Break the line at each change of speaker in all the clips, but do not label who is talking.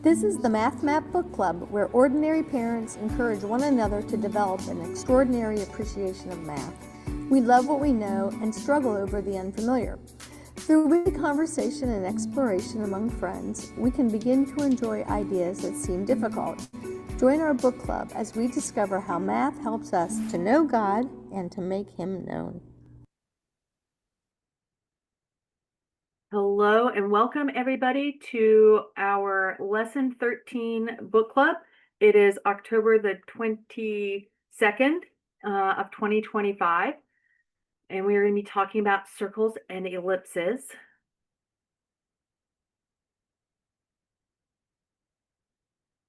This is the Math Map Book Club, where ordinary parents encourage one another to develop an extraordinary appreciation of math. We love what we know and struggle over the unfamiliar. Through witty conversation and exploration among friends, we can begin to enjoy ideas that seem difficult. Join our book club as we discover how math helps us to know God and to make Him known.
Hello and welcome everybody to our lesson 13 book club. It is October the 22nd of 2025, and we are going to be talking about circles and ellipses.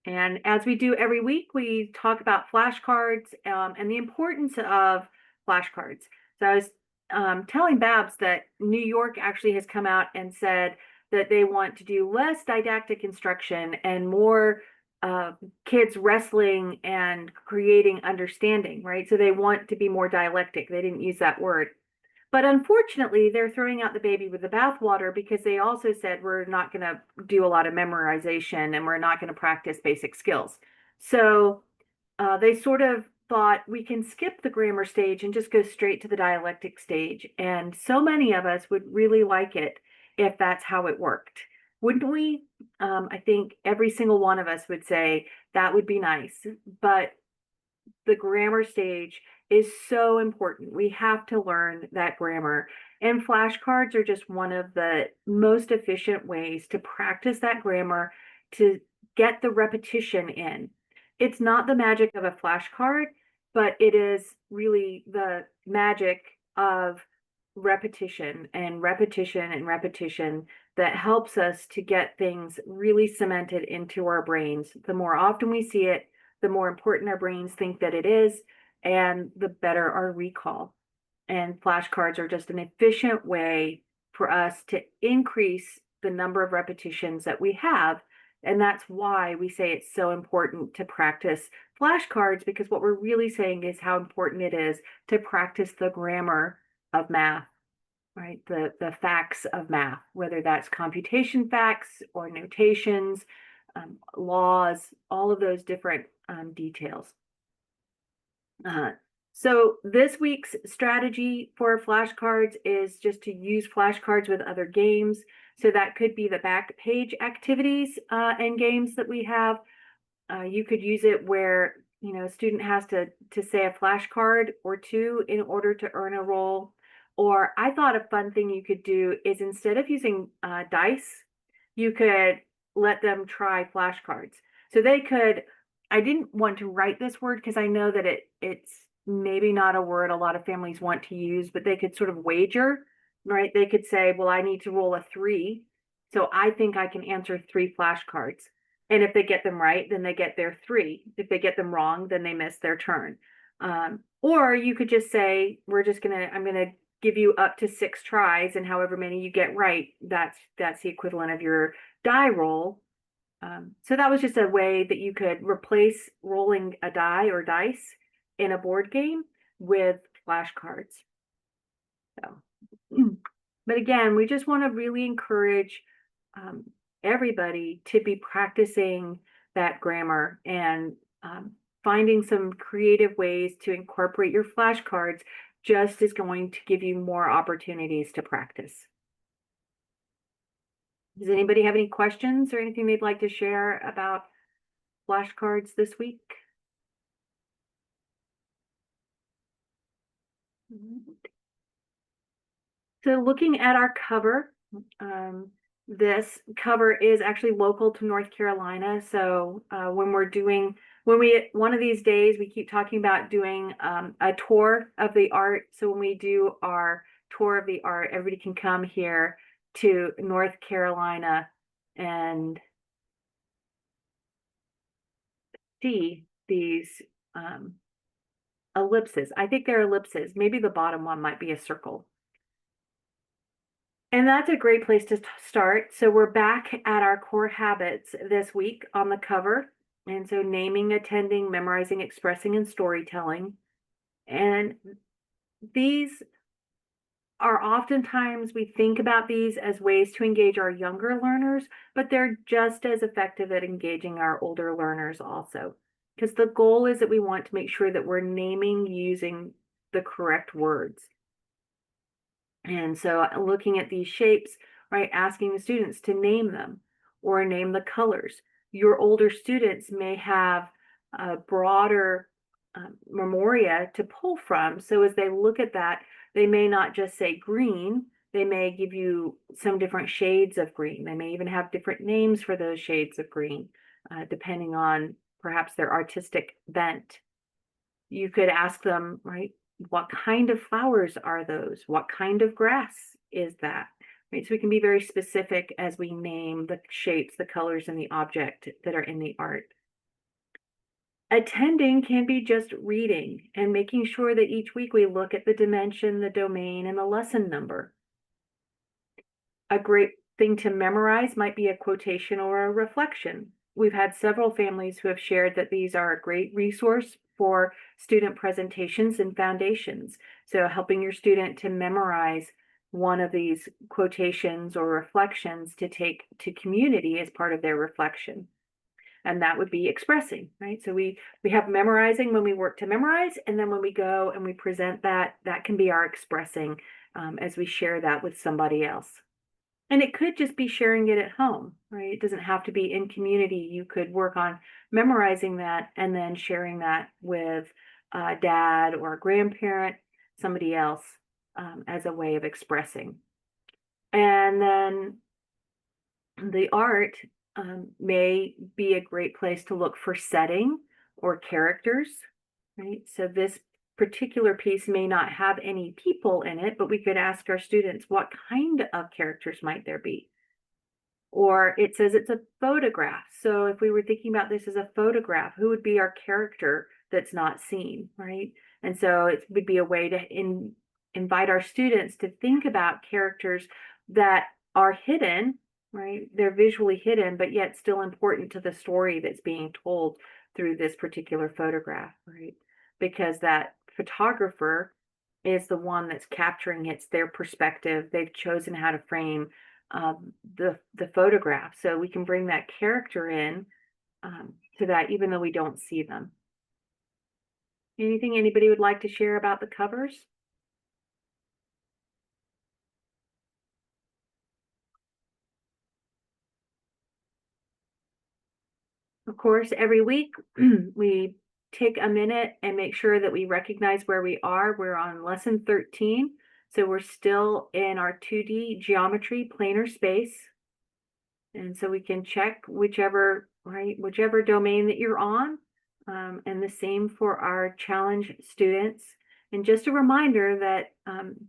And as we do every week, we talk about flashcards and the importance of flashcards. So I was telling Babs that New York actually has come out and said that they want to do less didactic instruction and more kids wrestling and creating understanding, right? So they want to be more dialectic. They didn't use that word. But unfortunately, they're throwing out the baby with the bathwater because they also said we're not going to do a lot of memorization and we're not going to practice basic skills. So they sort of thought we can skip the grammar stage and just go straight to the dialectic stage. And so many of us would really like it if that's how it worked. Wouldn't we? I think every single one of us would say that would be nice. But the grammar stage is so important. We have to learn that grammar. And flashcards are just one of the most efficient ways to practice that grammar, to get the repetition in. It's not the magic of a flashcard, but it is really the magic of repetition and repetition and repetition that helps us to get things really cemented into our brains. The more often we see it, the more important our brains think that it is, and the better our recall. And flashcards are just an efficient way for us to increase the number of repetitions that we have. And that's why we say it's so important to practice flashcards, because what we're really saying is how important it is to practice the grammar of math, right? The facts of math, whether that's computation facts or notations, laws, all of those different details. So this week's strategy for flashcards is just to use flashcards with other games. So that could be the back page activities and games that we have. You could use it where, you know, a student has to say a flashcard or two in order to earn a roll. Or I thought a fun thing you could do is, instead of using dice, you could let them try flashcards. So they could, I didn't want to write this word because I know that it's maybe not a word a lot of families want to use, but they could sort of wager, right? They could say, well, I need to roll a 3. So I think I can answer 3 flashcards. And if they get them right, then they get their 3. If they get them wrong, then they miss their turn. Or you could just say, I'm going to give you up to 6 tries, and however many you get right, that's the equivalent of your die roll. So that was just a way that you could replace rolling a die or dice in a board game with flashcards. So, but again, we just want to really encourage everybody to be practicing that grammar and finding some creative ways to incorporate your flashcards just is going to give you more opportunities to practice. Does anybody have any questions or anything they'd like to share about flashcards this week? So looking at our cover, this cover is actually local to North Carolina. So one of these days, we keep talking about doing a tour of the art. So when we do our tour of the art, everybody can come here to North Carolina and see these ellipses. I think they're ellipses. Maybe the bottom one might be a circle. And that's a great place to start. So we're back at our core habits this week on the cover. And so naming, attending, memorizing, expressing, and storytelling. And these are oftentimes we think about these as ways to engage our younger learners, but they're just as effective at engaging our older learners also. Because the goal is that we want to make sure that we're naming using the correct words. And so looking at these shapes, right, asking the students to name them or name the colors. Your older students may have a broader memoria to pull from. So as they look at that, they may not just say green, they may give you some different shades of green. They may even have different names for those shades of green, depending on perhaps their artistic bent. You could ask them, right, what kind of flowers are those? What kind of grass is that? Right, so we can be very specific as we name the shapes, the colors, and the object that are in the art. Attending can be just reading and making sure that each week we look at the dimension, the domain, and the lesson number. A great thing to memorize might be a quotation or a reflection. We've had several families who have shared that these are a great resource for student presentations and foundations. So helping your student to memorize one of these quotations or reflections to take to community as part of their reflection. And that would be expressing, right? So we have memorizing when we work to memorize, and then when we go and we present that, that can be our expressing as we share that with somebody else. And it could just be sharing it at home, right? It doesn't have to be in community. You could work on memorizing that and then sharing that with a dad or a grandparent, somebody else, as a way of expressing. And then the art may be a great place to look for setting or characters, right? So this particular piece may not have any people in it, but we could ask our students, what kind of characters might there be? Or it says it's a photograph. So if we were thinking about this as a photograph, who would be our character that's not seen, right? And so it would be a way to invite our students to think about characters that are hidden, right? They're visually hidden, but yet still important to the story that's being told through this particular photograph, right? Because that photographer is the one that's capturing it's their perspective. They've chosen how to frame the photograph, so we can bring that character in to that, even though we don't see them. Anything anybody would like to share about the covers? Of course, every week we take a minute and make sure that we recognize where we are. We're on lesson 13, so we're still in our 2D geometry planar space. And so we can check whichever domain that you're on, and the same for our challenge students. And just a reminder that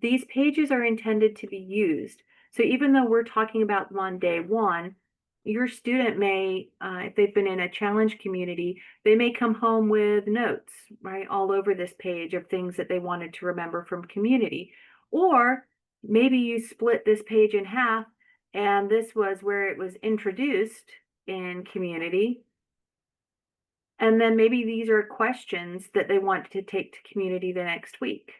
these pages are intended to be used. So even though we're talking about them on day one, your student may, if they've been in a challenge community, they may come home with notes, right, all over this page of things that they wanted to remember from community. Or maybe you split this page in half, and this was where it was introduced in community. And then maybe these are questions that they want to take to community the next week,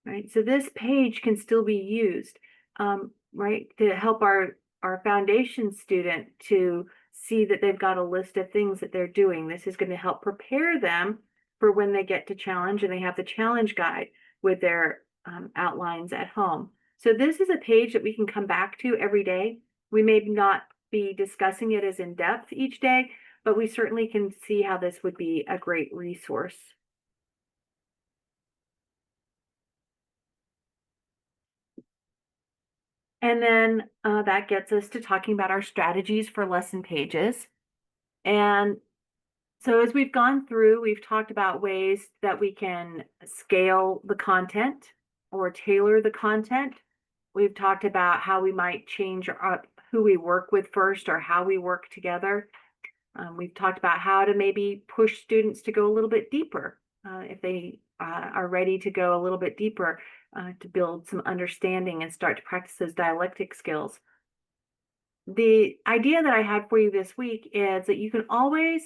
right? So this page can still be used, right, to help our foundation student to see that they've got a list of things that they're doing. This is going to help prepare them for when they get to challenge and they have the challenge guide with their outlines at home. So this is a page that we can come back to every day. We may not be discussing it as in depth each day, but we certainly can see how this would be a great resource. And then that gets us to talking about our strategies for lesson pages. And so as we've gone through, we've talked about ways that we can scale the content or tailor the content. We've talked about how we might change who we work with first or how we work together. We've talked about how to maybe push students to go a little bit deeper if they are ready to go a little bit deeper to build some understanding and start to practice those dialectic skills. The idea that I had for you this week is that you can always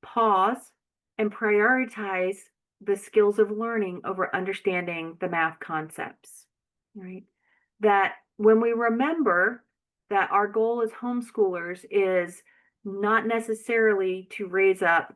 pause and prioritize the skills of learning over understanding the math concepts. right? That when we remember that our goal as homeschoolers is not necessarily to raise up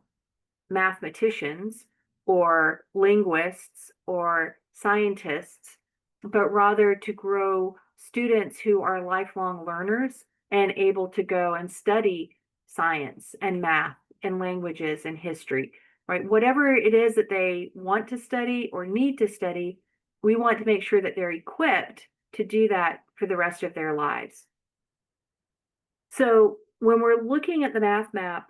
mathematicians or linguists or scientists, but rather to grow students who are lifelong learners and able to go and study science and math and languages and history, right? Whatever it is that they want to study or need to study, we want to make sure that they're equipped to do that for the rest of their lives. So when we're looking at the math map,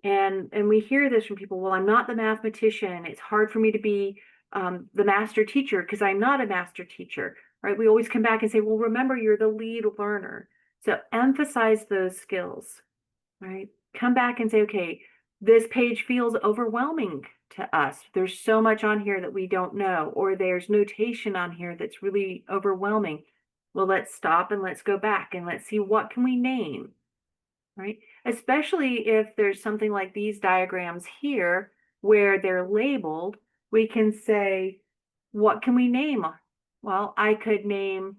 and we hear this from people, well, I'm not the mathematician. It's hard for me to be the master teacher because I'm not a master teacher, right? We always come back and say, well, remember, you're the lead learner. So emphasize those skills, right? Come back and say, okay, this page feels overwhelming to us. There's so much on here that we don't know, or there's notation on here that's really overwhelming. Well, let's stop and let's go back and let's see what can we name, right? Especially if there's something like these diagrams here where they're labeled, we can say, what can we name? Well, I could name,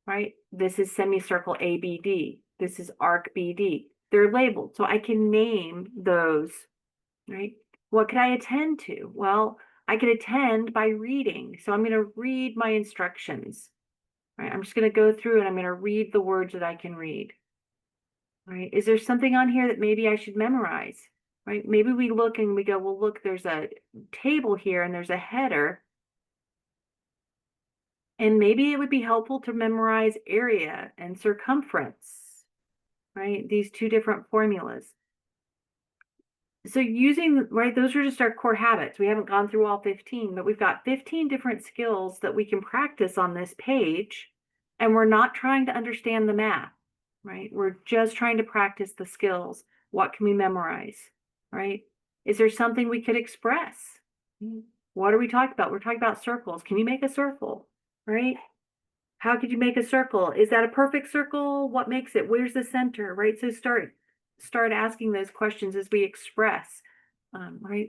right? This is semicircle ABD. This is arc BD. They're labeled, so I can name those, right? What could I attend to? Well, I could attend by reading. So I'm going to read my instructions, right? I'm just going to go through and I'm going to read the words that I can read. Right? Is there something on here that maybe I should memorize? Right? Maybe we look and we go, well, look, there's a table here and there's a header. And maybe it would be helpful to memorize area and circumference, right? These two different formulas. So using, right, those are just our core habits. We haven't gone through all 15, but we've got 15 different skills that we can practice on this page. And we're not trying to understand the math, right? We're just trying to practice the skills. What can we memorize, right? Is there something we could express? What are we talking about? We're talking about circles. Can you make a circle, right? How could you make a circle? Is that a perfect circle? What makes it? Where's the center, right? So start asking those questions as we express, right?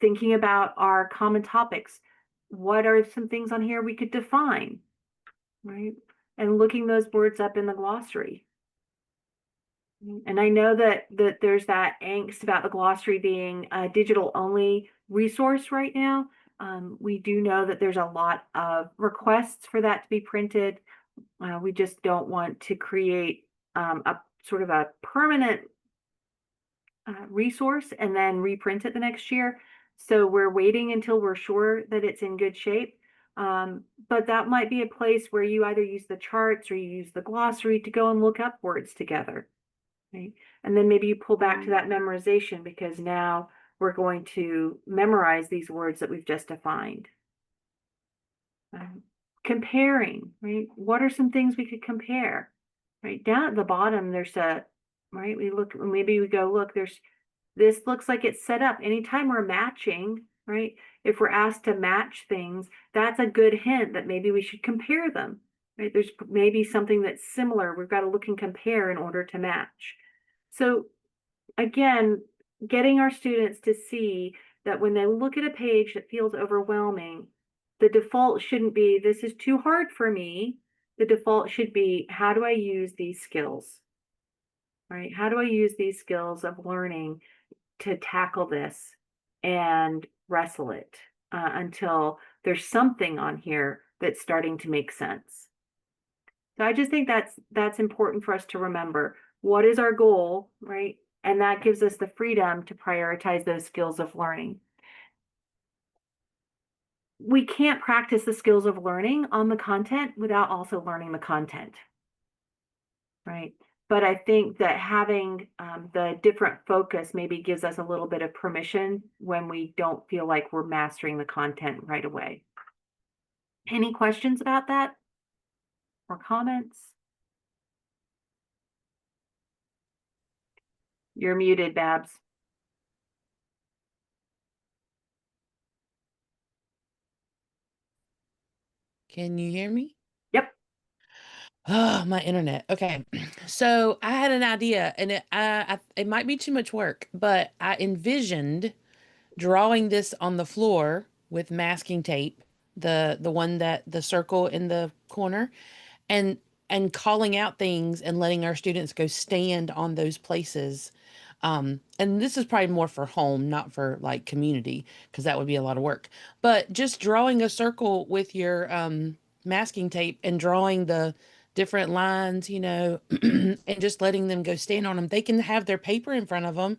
Thinking about our common topics. What are some things on here we could define, right? And looking those words up in the glossary. And I know that there's that angst about the glossary being a digital only resource right now. We do know that there's a lot of requests for that to be printed. We just don't want to create a sort of a permanent resource and then reprint it the next year. So we're waiting until we're sure that it's in good shape. But that might be a place where you either use the charts or you use the glossary to go and look up words together, right? And then maybe you pull back to that memorization because now we're going to memorize these words that we've just defined. Comparing, right? What are some things we could compare? Right down at the bottom, there's a, right? We look, maybe we go, look, this looks like it's set up. Anytime we're matching, right? If we're asked to match things, that's a good hint that maybe we should compare them, right? There's maybe something that's similar. We've got to look and compare in order to match. So again, getting our students to see that when they look at a page that feels overwhelming, the default shouldn't be, this is too hard for me. The default should be, how do I use these skills, right? How do I use these skills of learning to tackle this and wrestle it until there's something on here that's starting to make sense. So I just think that's important for us to remember. What is our goal, right? And that gives us the freedom to prioritize those skills of learning. We can't practice the skills of learning on the content without also learning the content, right? But I think that having the different focus maybe gives us a little bit of permission when we don't feel like we're mastering the content right away. Any questions about that or comments? You're muted, Babs.
Can you hear me?
Yep.
Oh, my internet. Okay. So I had an idea and it might be too much work, but I envisioned drawing this on the floor with masking tape the one that the circle in the corner, and calling out things and letting our students go stand on those places. And this is probably more for home, not for like community, because that would be a lot of work. But just drawing a circle with your masking tape and drawing the different lines, and just letting them go stand on them. They can have their paper in front of them.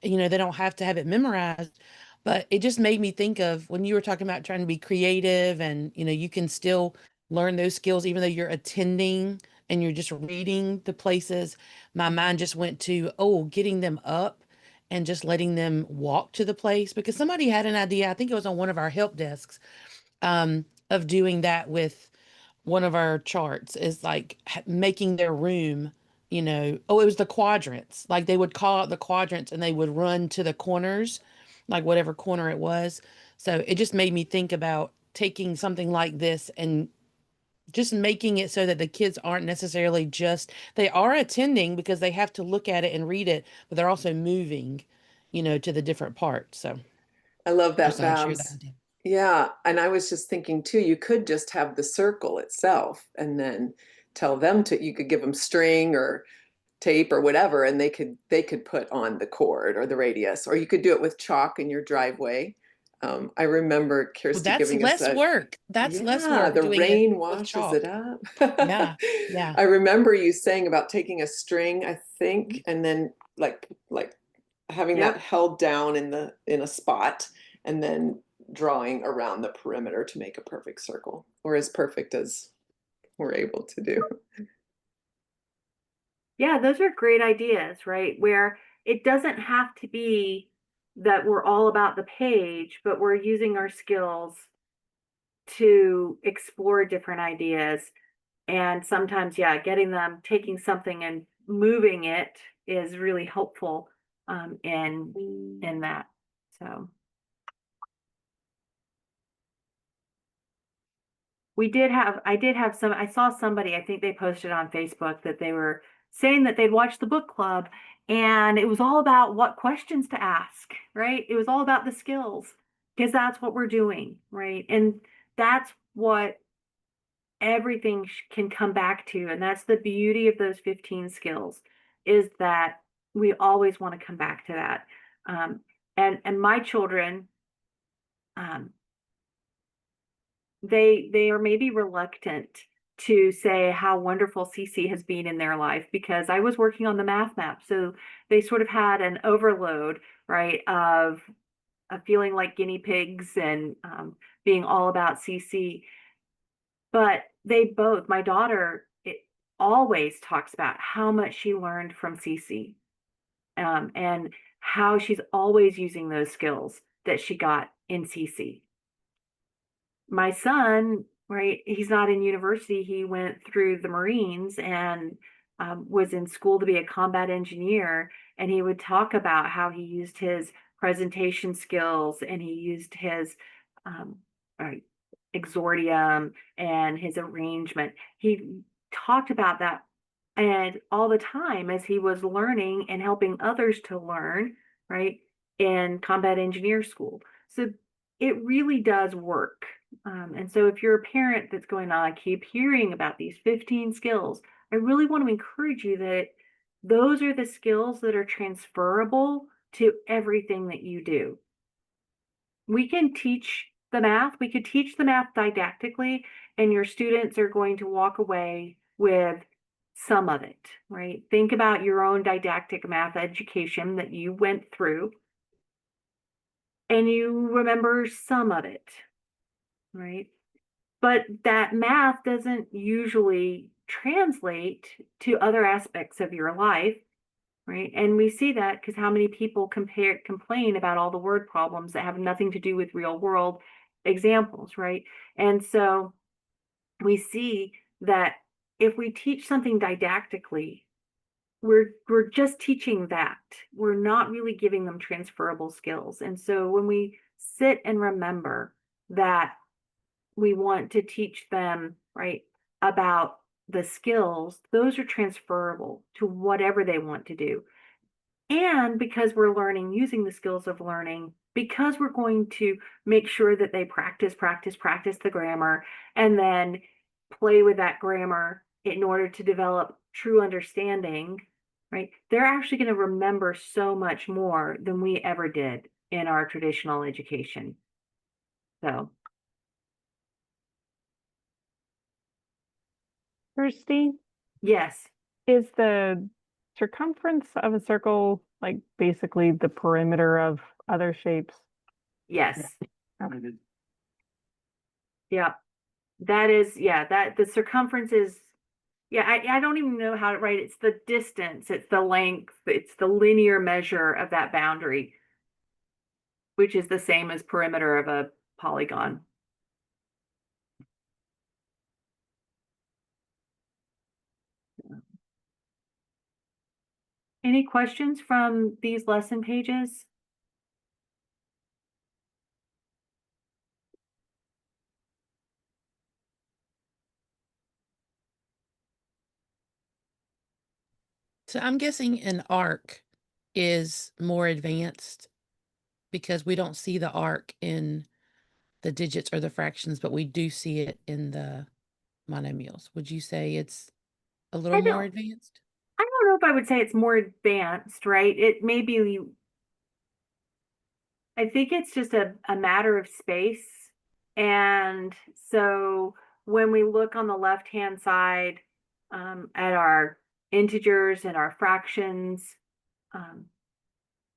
They don't have to have it memorized. But it just made me think of when you were talking about trying to be creative, and you can still learn those skills even though you're attending and you're just reading the places. My mind just went to, oh, getting them up and just letting them walk to the place, because somebody had an idea, I think it was on one of our help desks, of doing that with one of our charts, is like making their room, oh, it was the quadrants. Like they would call out the quadrants and they would run to the corners, like whatever corner it was. So it just made me think about taking something like this and just making it so that the kids aren't necessarily just, they are attending because they have to look at it and read it, but they're also moving, to the different parts. So
I love
just
that,
thought I'd share that
Babs.
idea.
Yeah, and I was just thinking too, you could just have the circle itself and then tell them to, you could give them string or tape or whatever, and they could put on the cord or the radius, or you could do it with chalk in your driveway. I remember
Well,
Kirsty
that's
giving us
less
a,
work. That's less
yeah,
work
the
doing it
rain
with
washes it
chalk.
up.
Yeah. Yeah.
I remember you saying about taking a string, I think, and then like having that
Yep.
held down in a spot, and then drawing around the perimeter to make a perfect circle, or as perfect as we're able to do.
Yeah, those are great ideas, right? Where it doesn't have to be that we're all about the page, but we're using our skills to explore different ideas. And sometimes, yeah, getting them, taking something and moving it is really helpful in that. So I did have some, I saw somebody, I think they posted on Facebook that they were saying that they'd watched the book club and it was all about what questions to ask, right? It was all about the skills because that's what we're doing, right? And that's what everything can come back to. And that's the beauty of those 15 skills, is that we always want to come back to that. And my children, um, they are maybe reluctant to say how wonderful CC has been in their life, because I was working on the math map. So they sort of had an overload, right, of feeling like guinea pigs and being all about CC. But they both, my daughter, always talks about how much she learned from CC, and how she's always using those skills that she got in CC. My son, right, he's not in university. He went through the Marines and was in school to be a combat engineer. And he would talk about how he used his presentation skills and he used his um, right, exordium and his arrangement. He talked about that and all the time as he was learning and helping others to learn, right, in combat engineer school. So it really does work. And so if you're a parent that's going on, I keep hearing about these 15 skills, I really want to encourage you that those are the skills that are transferable to everything that you do. We can teach the math, we could teach the math didactically, and your students are going to walk away with some of it, right? Think about your own didactic math education that you went through, and you remember some of it, right? But that math doesn't usually translate to other aspects of your life, right? And we see that because how many people complain about all the word problems that have nothing to do with real world examples, right? And so we see that if we teach something didactically, we're just teaching that. We're not really giving them transferable skills. And so when we sit and remember that we want to teach them, right, about the skills, those are transferable to whatever they want to do. And because we're learning using the skills of learning, because we're going to make sure that they practice the grammar, and then play with that grammar in order to develop true understanding, right? They're actually going to remember so much more than we ever did in our traditional education. So,
Kirsty,
yes,
is the circumference of a circle like basically the perimeter of other shapes?
yes,
Okay.
yeah. That is, yeah, that the circumference is, yeah, I don't even know how to write it. It's the distance, it's the length, it's the linear measure of that boundary, which is the same as perimeter of a polygon. Any questions from these lesson pages?
So I'm guessing an arc is more advanced because we don't see the arc in the digits or the fractions, but we do see it in the monomials. Would you say it's a little
I
more
don't,
advanced?
I don't know if I would say it's more advanced, right? It may be, I think it's just a matter of space. And so when we look on the left-hand side at our integers and our fractions, um,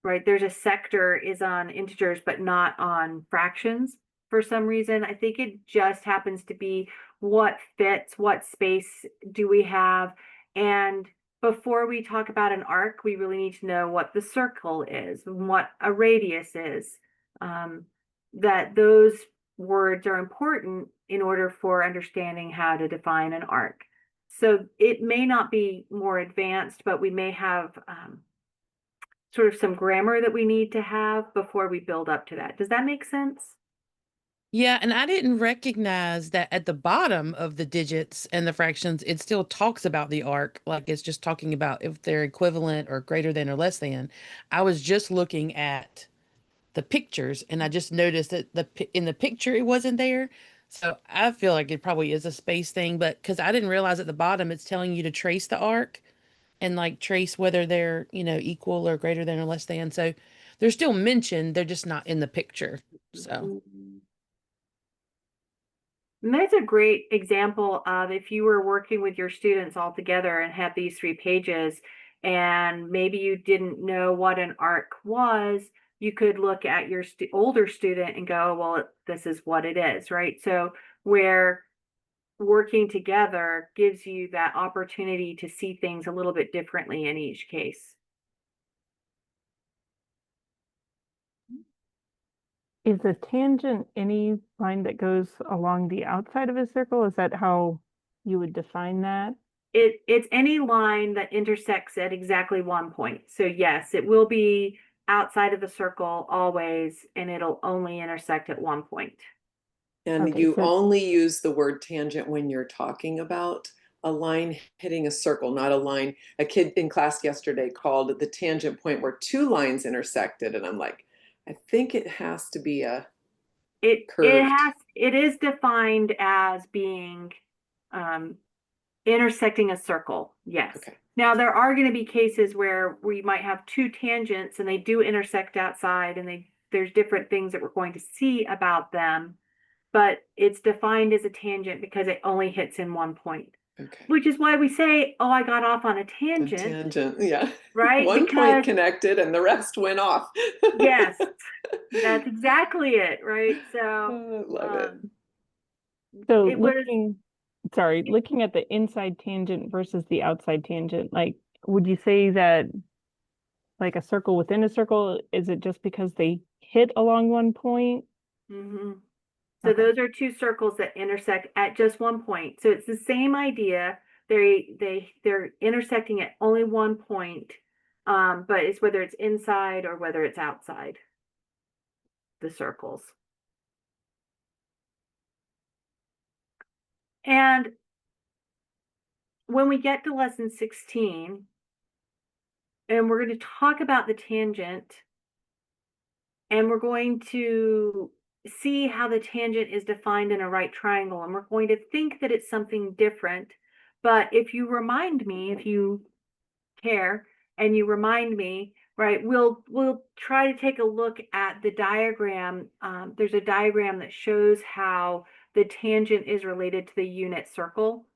right, there's a sector is on integers, but not on fractions for some reason. I think it just happens to be what fits, what space do we have. And before we talk about an arc, we really need to know what the circle is and what a radius is. That those words are important in order for understanding how to define an arc. So it may not be more advanced, but we may have sort of some grammar that we need to have before we build up to that. Does that make sense?
Yeah, and I didn't recognize that at the bottom of the digits and the fractions, it still talks about the arc, like it's just talking about if they're equivalent or greater than or less than. I was just looking at the pictures and I just noticed that in the picture it wasn't there. So I feel like it probably is a space thing, but because I didn't realize at the bottom it's telling you to trace the arc and like trace whether they're, equal or greater than or less than. So they're still mentioned, they're just not in the picture. So
And that's a great example of if you were working with your students all together and had these 3 pages, and maybe you didn't know what an arc was, you could look at your older student and go, well, this is what it is, right? So where working together gives you that opportunity to see things a little bit differently in each case.
Is a tangent any line that goes along the outside of a circle? Is that how you would define that?
It's any line that intersects at exactly one point. So yes, it will be outside of the circle always, and it'll only intersect at one point.
And
Okay,
you
so
only use the word tangent when you're talking about a line hitting a circle, not a line. A kid in class yesterday called the tangent point where 2 lines intersected. And I'm like, I think it has to be a curved.
It is defined as being intersecting a circle. Yes.
Okay.
Now there are going to be cases where we might have 2 tangents and they do intersect outside, and there's different things that we're going to see about them, but it's defined as a tangent because it only hits in one point.
Okay.
Which is why we say, oh, I got off on a
A
tangent,
tangent, yeah.
right?
One
Because
point connected and the rest went off.
yes, that's exactly it, right? So
Love it.
so
it was
looking at the inside tangent versus the outside tangent, like would you say that like a circle within a circle, is it just because they hit along one point?
mhm. So
Okay.
those are 2 circles that intersect at just one point. So it's the same idea. They're intersecting at only one point, but it's whether it's inside or whether it's outside the circles. And when we get to lesson 16, and we're going to talk about the tangent, and we're going to see how the tangent is defined in a right triangle, and we're going to think that it's something different. But if you remind me, if you care, and you remind me, right, we'll try to take a look at the diagram. There's a diagram that shows how the tangent is related to the unit circle.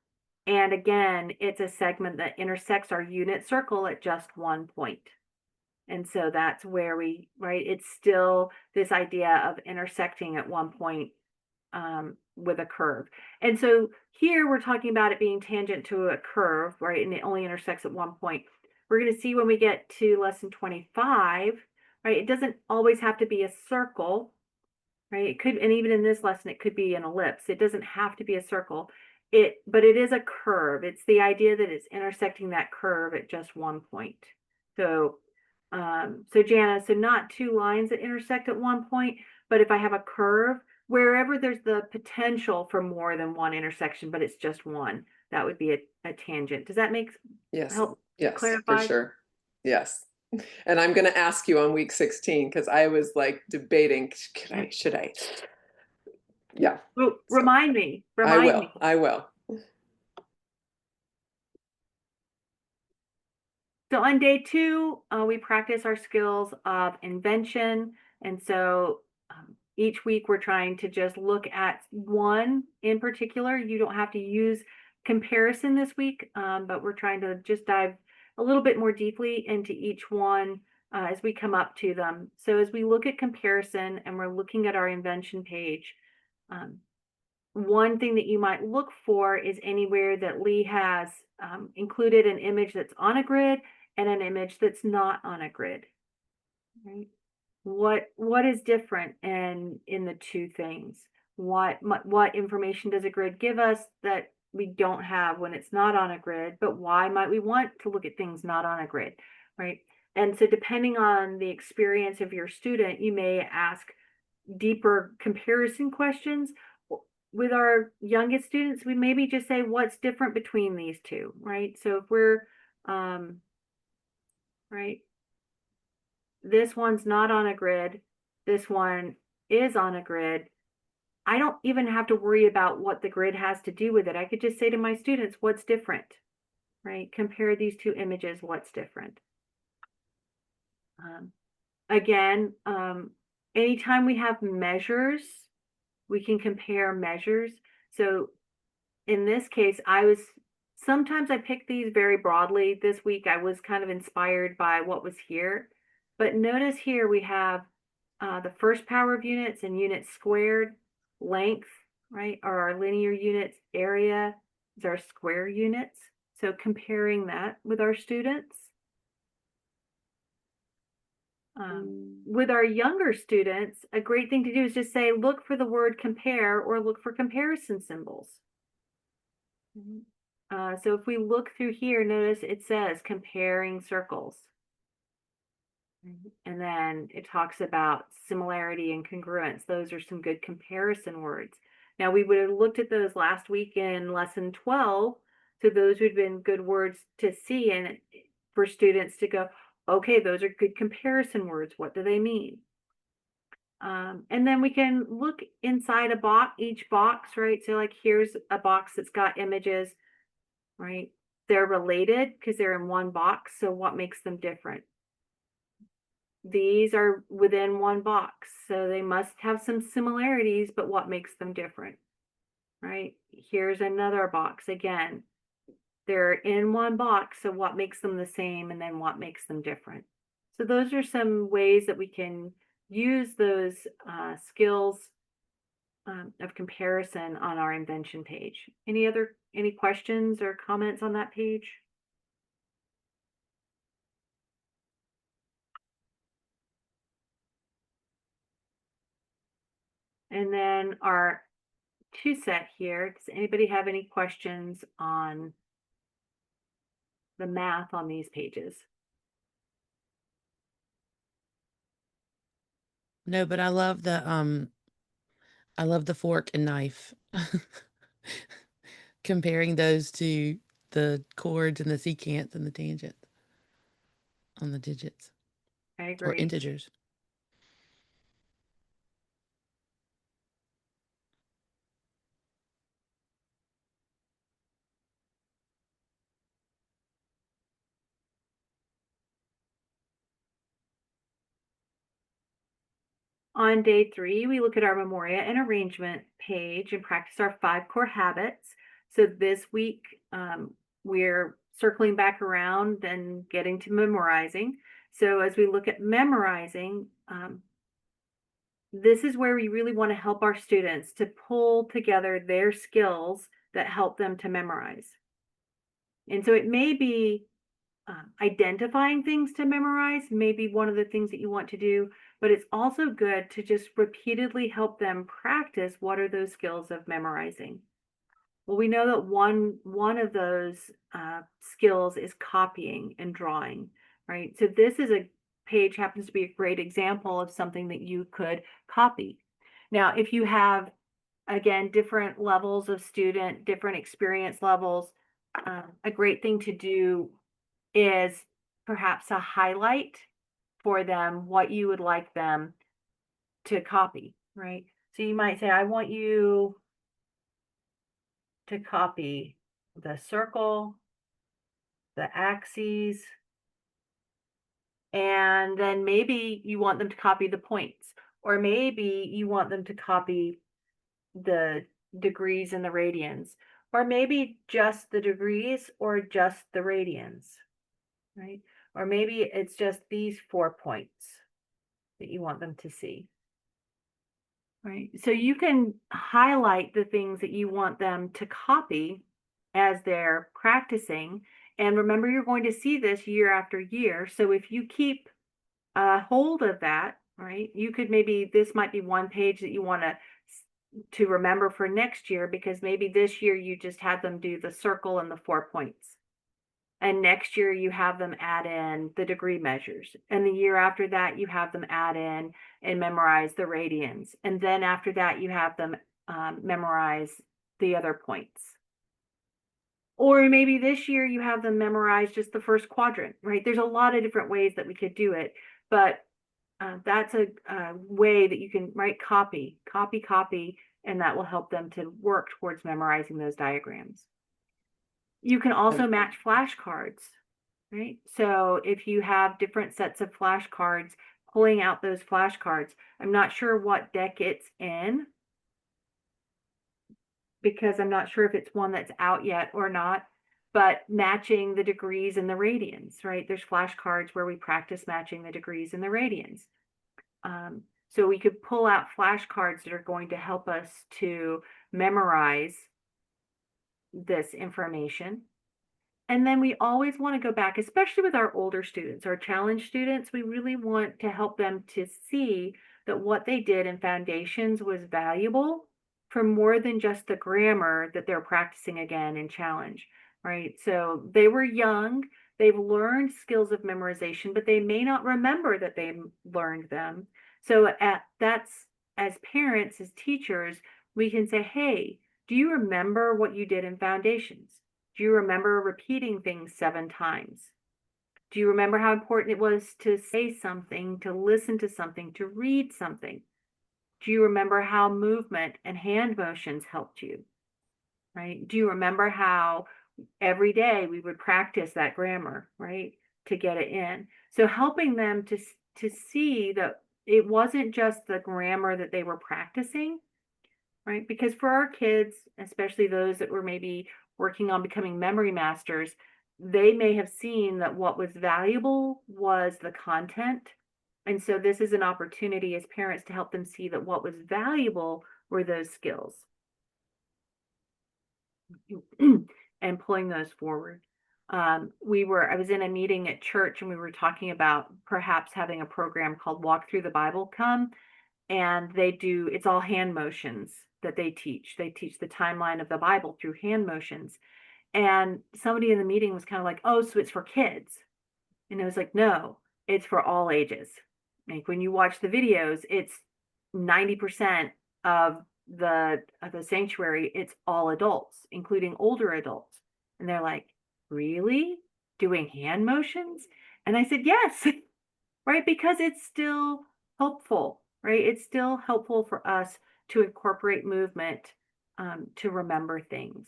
And again, it's a segment that intersects our unit circle at just one point. And so that's where we, right, it's still this idea of intersecting at one point with a curve. And so here we're talking about it being tangent to a curve, right, and it only intersects at one point. We're going to see when we get to lesson 25, right, it doesn't always have to be a circle, right? It could, and even in this lesson, it could be an ellipse. It doesn't have to be a circle. But it is a curve. It's the idea that it's intersecting that curve at just one point. So, so Jana, so not two lines that intersect at one point, but if I have a curve, wherever there's the potential for more than one intersection, but it's just one, that would be a tangent. Does that make
Yes.
help
Yes,
clarify?
for sure. Yes. And I'm going to ask you on week 16 because I was like debating, should I? Yeah.
Oh, remind me.
I
Remind
will.
me.
I will.
So on day 2, we practice our skills of invention. And so each week we're trying to just look at one in particular. You don't have to use comparison this week, but we're trying to just dive a little bit more deeply into each one as we come up to them. So as we look at comparison and we're looking at our invention page, one thing that you might look for is anywhere that Lee has included an image that's on a grid and an image that's not on a grid. Right? What is different in the two things? What information does a grid give us that we don't have when it's not on a grid? But why might we want to look at things not on a grid, right? And so depending on the experience of your student, you may ask deeper comparison questions. With our youngest students, we maybe just say what's different between these two, right? So if we're right, this one's not on a grid, this one is on a grid, I don't even have to worry about what the grid has to do with it. I could just say to my students, what's different, right? Compare these two images, what's different. Again, anytime we have measures, we can compare measures. So in this case, sometimes I pick these very broadly. This week I was kind of inspired by what was here. But notice here we have the first power of units and units squared, length, right, are our linear units, area is our square units. So comparing that with our students. With our younger students, a great thing to do is just say, look for the word compare or look for comparison symbols. So if we look through here, notice it says comparing circles. And then it talks about similarity and congruence. Those are some good comparison words. Now we would have looked at those last week in lesson 12. So those would have been good words to see and for students to go, okay, those are good comparison words. What do they mean? And then we can look inside a box, each box, right? So like here's a box that's got images, right? They're related because they're in one box. So what makes them different? These are within one box. So they must have some similarities, but what makes them different, right? Here's another box. Again, they're in one box. So what makes them the same and then what makes them different? So those are some ways that we can use those skills of comparison on our invention page. Any questions or comments on that page? And then our 2 set here, does anybody have any questions on the math on these pages?
No, but I love the fork and knife. Comparing those to the chords and the secants and the tangent. on the digits
I
or
agree.
integers.
On day 3, we look at our Memoria and arrangement page and practice our 5 core habits. So this week, we're circling back around and getting to memorizing. So as we look at memorizing, this is where we really want to help our students to pull together their skills that help them to memorize. And so it may be identifying things to memorize, maybe one of the things that you want to do, but it's also good to just repeatedly help them practice what are those skills of memorizing. Well, we know that one of those skills is copying and drawing, right? So this is a page happens to be a great example of something that you could copy. Now, if you have, again, different levels of student, different experience levels, a great thing to do is perhaps a highlight for them what you would like them to copy, right? So you might say, I want you to copy the circle, the axes, and then maybe you want them to copy the points, or maybe you want them to copy the degrees and the radians, or maybe just the degrees or just the radians, right? Or maybe it's just these 4 points that you want them to see, right? So you can highlight the things that you want them to copy as they're practicing. And remember, you're going to see this year after year. So if you keep a hold of that, right, you could maybe, this might be one page that you want to remember for next year, because maybe this year you just had them do the circle and the 4 points. And next year you have them add in the degree measures. And the year after that, you have them add in and memorize the radians. And then after that, you have them memorize the other points. Or maybe this year you have them memorize just the first quadrant, right? There's a lot of different ways that we could do it, but that's a way that you can write copy, and that will help them to work towards memorizing those diagrams. You can also match flashcards, right? So if you have different sets of flashcards, pulling out those flashcards, I'm not sure what deck it's in, because I'm not sure if it's one that's out yet or not, but matching the degrees and the radians, right? There's flashcards where we practice matching the degrees and the radians. So we could pull out flashcards that are going to help us to memorize this information. And then we always want to go back, especially with our older students, our challenge students, we really want to help them to see that what they did in foundations was valuable for more than just the grammar that they're practicing again in challenge, right? So they were young, they've learned skills of memorization, but they may not remember that they learned them. So that's, as parents, as teachers, we can say, hey, do you remember what you did in foundations? Do you remember repeating things 7 times? Do you remember how important it was to say something, to listen to something, to read something? Do you remember how movement and hand motions helped you? Right? Do you remember how every day we would practice that grammar, right, to get it in? So helping them to see that it wasn't just the grammar that they were practicing, right? Because for our kids, especially those that were maybe working on becoming memory masters, they may have seen that what was valuable was the content. And so this is an opportunity as parents to help them see that what was valuable were those skills and pulling those forward. I was in a meeting at church and we were talking about perhaps having a program called Walk Through the Bible Come, and it's all hand motions that they teach. They teach the timeline of the Bible through hand motions. And somebody in the meeting was kind of like, oh, so it's for kids. And I was like, no, it's for all ages. Like when you watch the videos, it's 90% of the sanctuary, it's all adults, including older adults. And they're like, really? Doing hand motions? And I said, yes, right? Because it's still helpful, right? It's still helpful for us to incorporate movement to remember things,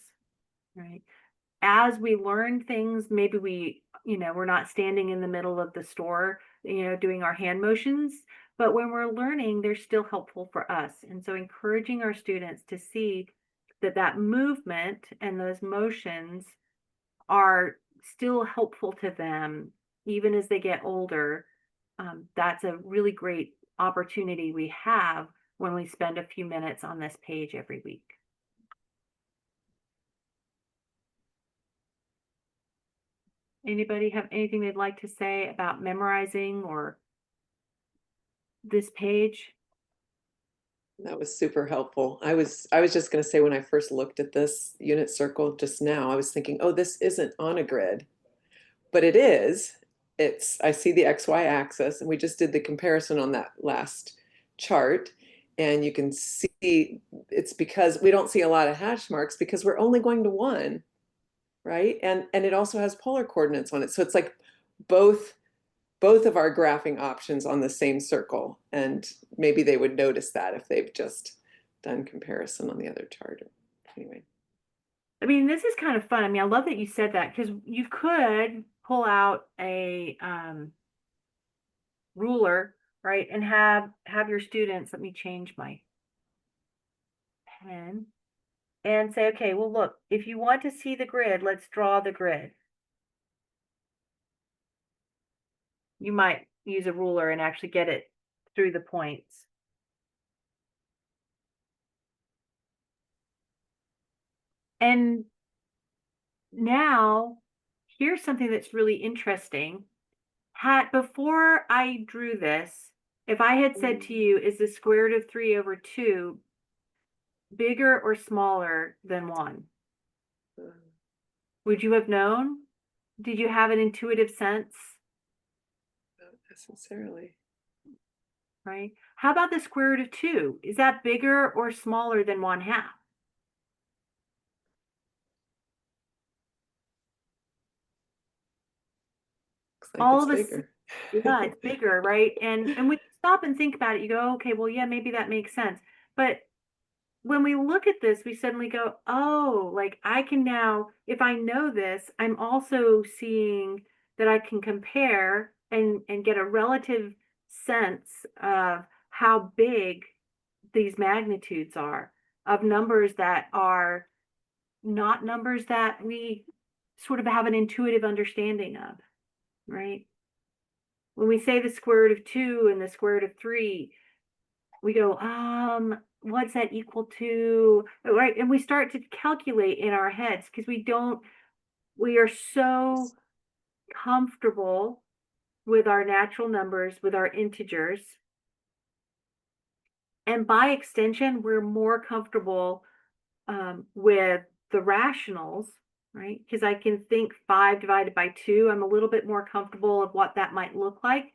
right? As we learn things, maybe we're not standing in the middle of the store, doing our hand motions, but when we're learning, they're still helpful for us. And so encouraging our students to see that movement and those motions are still helpful to them, even as they get older. That's a really great opportunity we have when we spend a few minutes on this page every week. Anybody have anything they'd like to say about memorizing or this page?
That was super helpful. I was just going to say, when I first looked at this unit circle just now, I was thinking, oh, this isn't on a grid, but it is. I see the XY axis, and we just did the comparison on that last chart. And you can see it's because we don't see a lot of hash marks because we're only going to one, right? And it also has polar coordinates on it. So it's like both of our graphing options on the same circle. And maybe they would notice that if they've just done comparison on the other chart. Anyway.
I mean, this is kind of fun. I mean, I love that you said that, because you could pull out a ruler, right, and have your students, let me change my pen, and say, okay, well, look, if you want to see the grid, let's draw the grid. You might use a ruler and actually get it through the points. And now, here's something that's really interesting. Before I drew this, if I had said to you, is the square root of 3 over 2 bigger or smaller than 1? Would you have known? Did you have an intuitive sense?
Not necessarily.
Right? How about the square root of 2? Is that bigger or smaller than 1/2?
Looks like
All
it's
of us,
bigger.
yeah, it's bigger, right? And when you stop and think about it, you go, okay, well, yeah, maybe that makes sense. But when we look at this, we suddenly go, oh, like I can now, if I know this, I'm also seeing that I can compare and get a relative sense of how big these magnitudes are, of numbers that are not numbers that we sort of have an intuitive understanding of, right? When we say the square root of 2 and the square root of 3, we go, what's that equal to? Right. And we start to calculate in our heads because we are so comfortable with our natural numbers, with our integers. And by extension, we're more comfortable with the rationals, right? Because I can think 5 divided by 2. I'm a little bit more comfortable of what that might look like.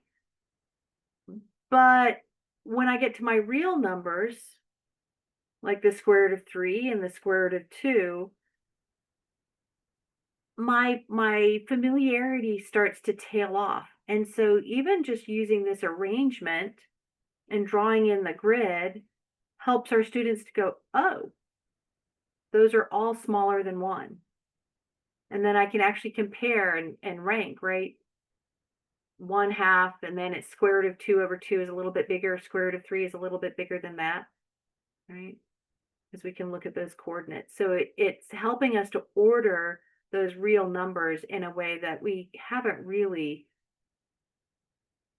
But when I get to my real numbers, like the square root of 3 and the square root of 2, my familiarity starts to tail off. And so even just using this arrangement and drawing in the grid helps our students to go, oh, those are all smaller than 1. And then I can actually compare and rank, right? 1/2, and then it's square root of 2 over 2 is a little bit bigger. Square root of 3 is a little bit bigger than that, right? Because we can look at those coordinates. So it's helping us to order those real numbers in a way that we haven't really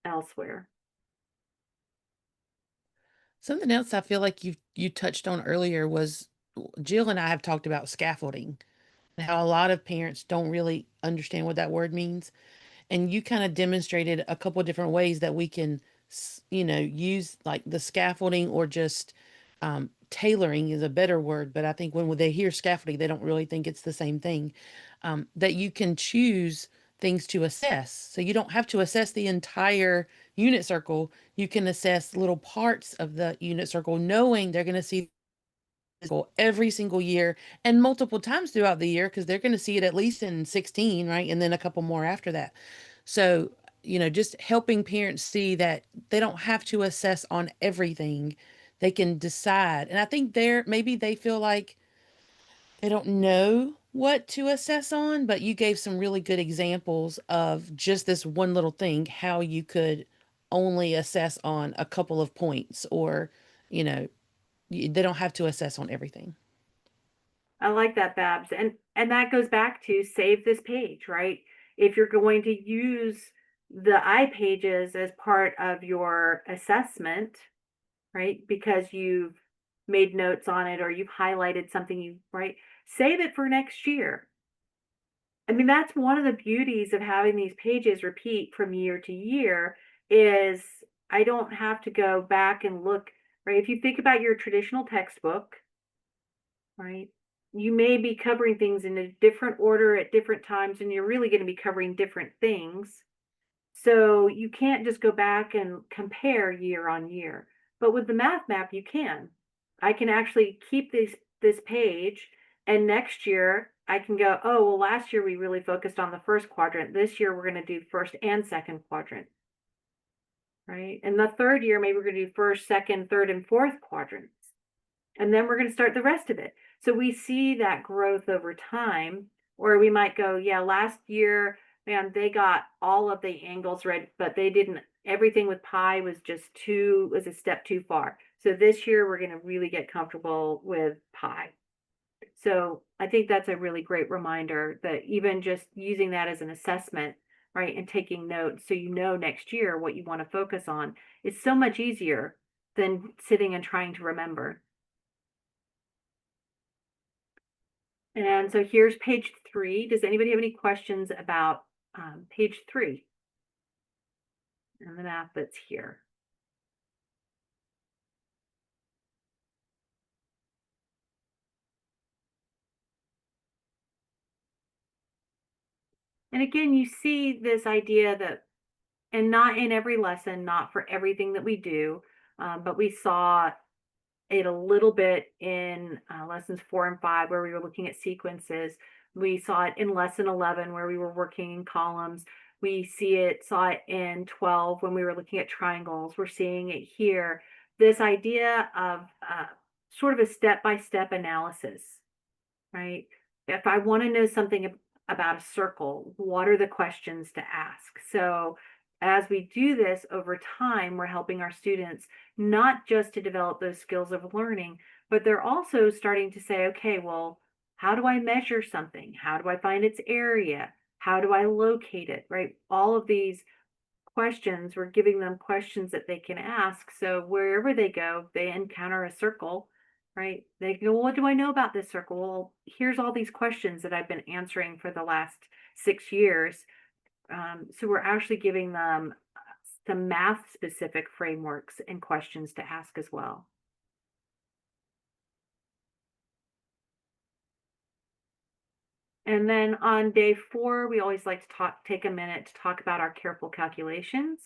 elsewhere.
Something else I feel like you touched on earlier was Jill and I have talked about scaffolding and how a lot of parents don't really understand what that word means. And you kind of demonstrated a couple of different ways that we can, use like the scaffolding, or just tailoring is a better word. But I think when they hear scaffolding, they don't really think it's the same thing. That you can choose things to assess. So you don't have to assess the entire unit circle. You can assess little parts of the unit circle, knowing they're going to see every single year and multiple times throughout the year, because they're going to see it at least in 16, right? And then a couple more after that. So just helping parents see that they don't have to assess on everything. They can decide. And I think maybe they feel like they don't know what to assess on, but you gave some really good examples of just this one little thing, how you could only assess on a couple of points, or, they don't have to assess on everything.
I like that, Babs. And that goes back to save this page, right? If you're going to use the iPages as part of your assessment, right? Because you've made notes on it or you've highlighted something right? Save it for next year. I mean, that's one of the beauties of having these pages repeat from year to year is I don't have to go back and look, right? If you think about your traditional textbook, right? You may be covering things in a different order at different times, and you're really going to be covering different things. So you can't just go back and compare year on year. But with the math map, you can. I can actually keep this page, and next year I can go, oh, well, last year we really focused on the first quadrant. This year we're going to do first and second quadrant, right? And the third year, maybe we're going to do first, second, third, and fourth quadrants. And then we're going to start the rest of it. So we see that growth over time, or we might go, yeah, last year, man, they got all of the angles right, but they didn't, everything with pi was was a step too far. So this year we're going to really get comfortable with pi. So I think that's a really great reminder that even just using that as an assessment, right, and taking notes so you know next year what you want to focus on is so much easier than sitting and trying to remember. And so here's page 3. Does anybody have any questions about page 3 and the math that's here? And again, you see this idea that, and not in every lesson, not for everything that we do, but we saw it a little bit in lessons 4 and 5, where we were looking at sequences. We saw it in lesson 11, where we were working in columns. We saw it in 12 when we were looking at triangles. We're seeing it here. This idea of sort of a step-by-step analysis, right? If I want to know something about a circle, what are the questions to ask? So as we do this over time, we're helping our students not just to develop those skills of learning, but they're also starting to say, okay, well, how do I measure something? How do I find its area? How do I locate it, right? All of these questions, we're giving them questions that they can ask. So wherever they go, they encounter a circle, right? They go, well, what do I know about this circle? Well, here's all these questions that I've been answering for the last 6 years. So we're actually giving them some math specific frameworks and questions to ask as well. And then on day 4, we always like to take a minute to talk about our careful calculations.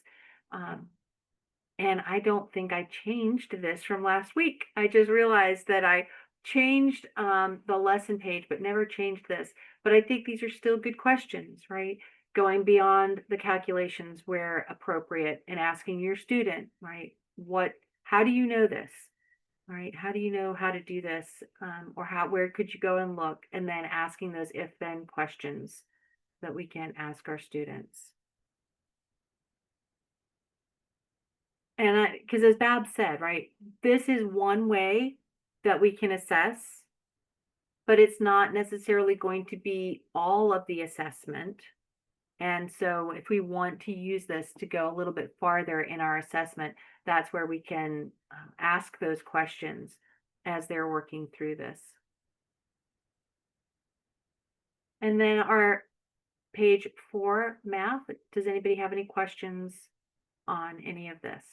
And I don't think I changed this from last week. I just realized that I changed the lesson page, but never changed this. But I think these are still good questions, right? Going beyond the calculations where appropriate and asking your student, right? How do you know this? Right? How do you know how to do this? Or where could you go and look? And then asking those if-then questions that we can ask our students. And because as Bab said, right, this is one way that we can assess, but it's not necessarily going to be all of the assessment. And so if we want to use this to go a little bit farther in our assessment, that's where we can ask those questions as they're working through this. And then our page 4, math. Does anybody have any questions on any of this?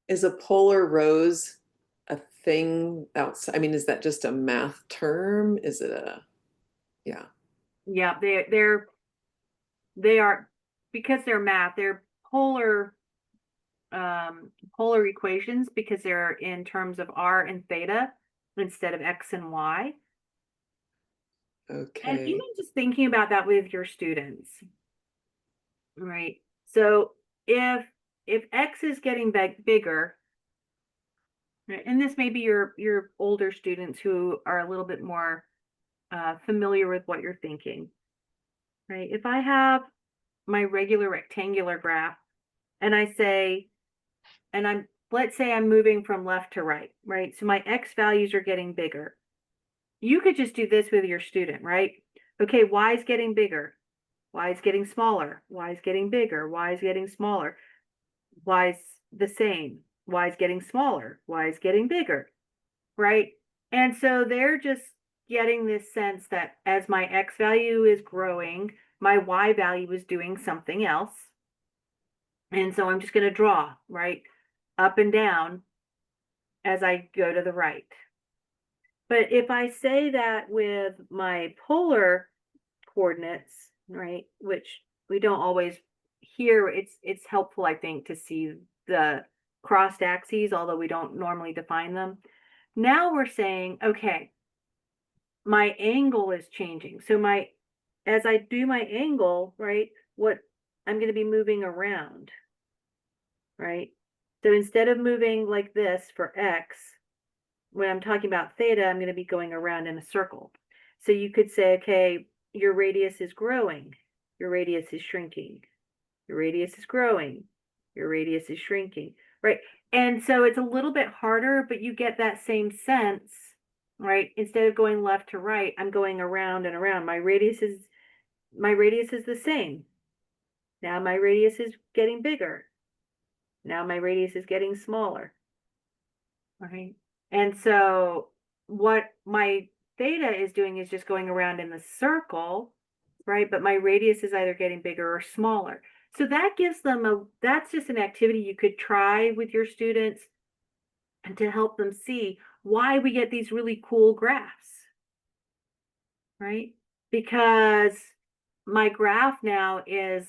Is a polar rose a thing outside? I mean, is that just a math term? Is it yeah.
Yeah, they are, because they're math, they're polar equations because they're in terms of r and theta. instead of X and Y. And
Okay.
even just thinking about that with your students, right? So if X is getting bigger, right, and this may be your older students who are a little bit more familiar with what you're thinking, right? If I have my regular rectangular graph and I say, and let's say I'm moving from left to right, right? So my X values are getting bigger. You could just do this with your student, right? Okay, Y is getting bigger. Y is getting smaller. Y is getting bigger. Y is getting smaller. Y is the same. Y is getting smaller. Y is getting bigger, right? And so they're just getting this sense that as my X value is growing, my Y value is doing something else. And so I'm just going to draw, right? Up and down as I go to the right. But if I say that with my polar coordinates, right, which we don't always hear, it's helpful, I think, to see the crossed axes, although we don't normally define them. Now we're saying, okay, my angle is changing. So as I do my angle, right, what I'm going to be moving around, right? So instead of moving like this for X, when I'm talking about theta, I'm going to be going around in a circle. So you could say, okay, your radius is growing, your radius is shrinking, your radius is growing, your radius is shrinking, right? And so it's a little bit harder, but you get that same sense, right? Instead of going left to right, I'm going around and around. My radius is the same. Now my radius is getting bigger. Now my radius is getting smaller, right? And so what my theta is doing is just going around in the circle, right? But my radius is either getting bigger or smaller. So that gives them that's just an activity you could try with your students and to help them see why we get these really cool graphs, right? Because my graph now is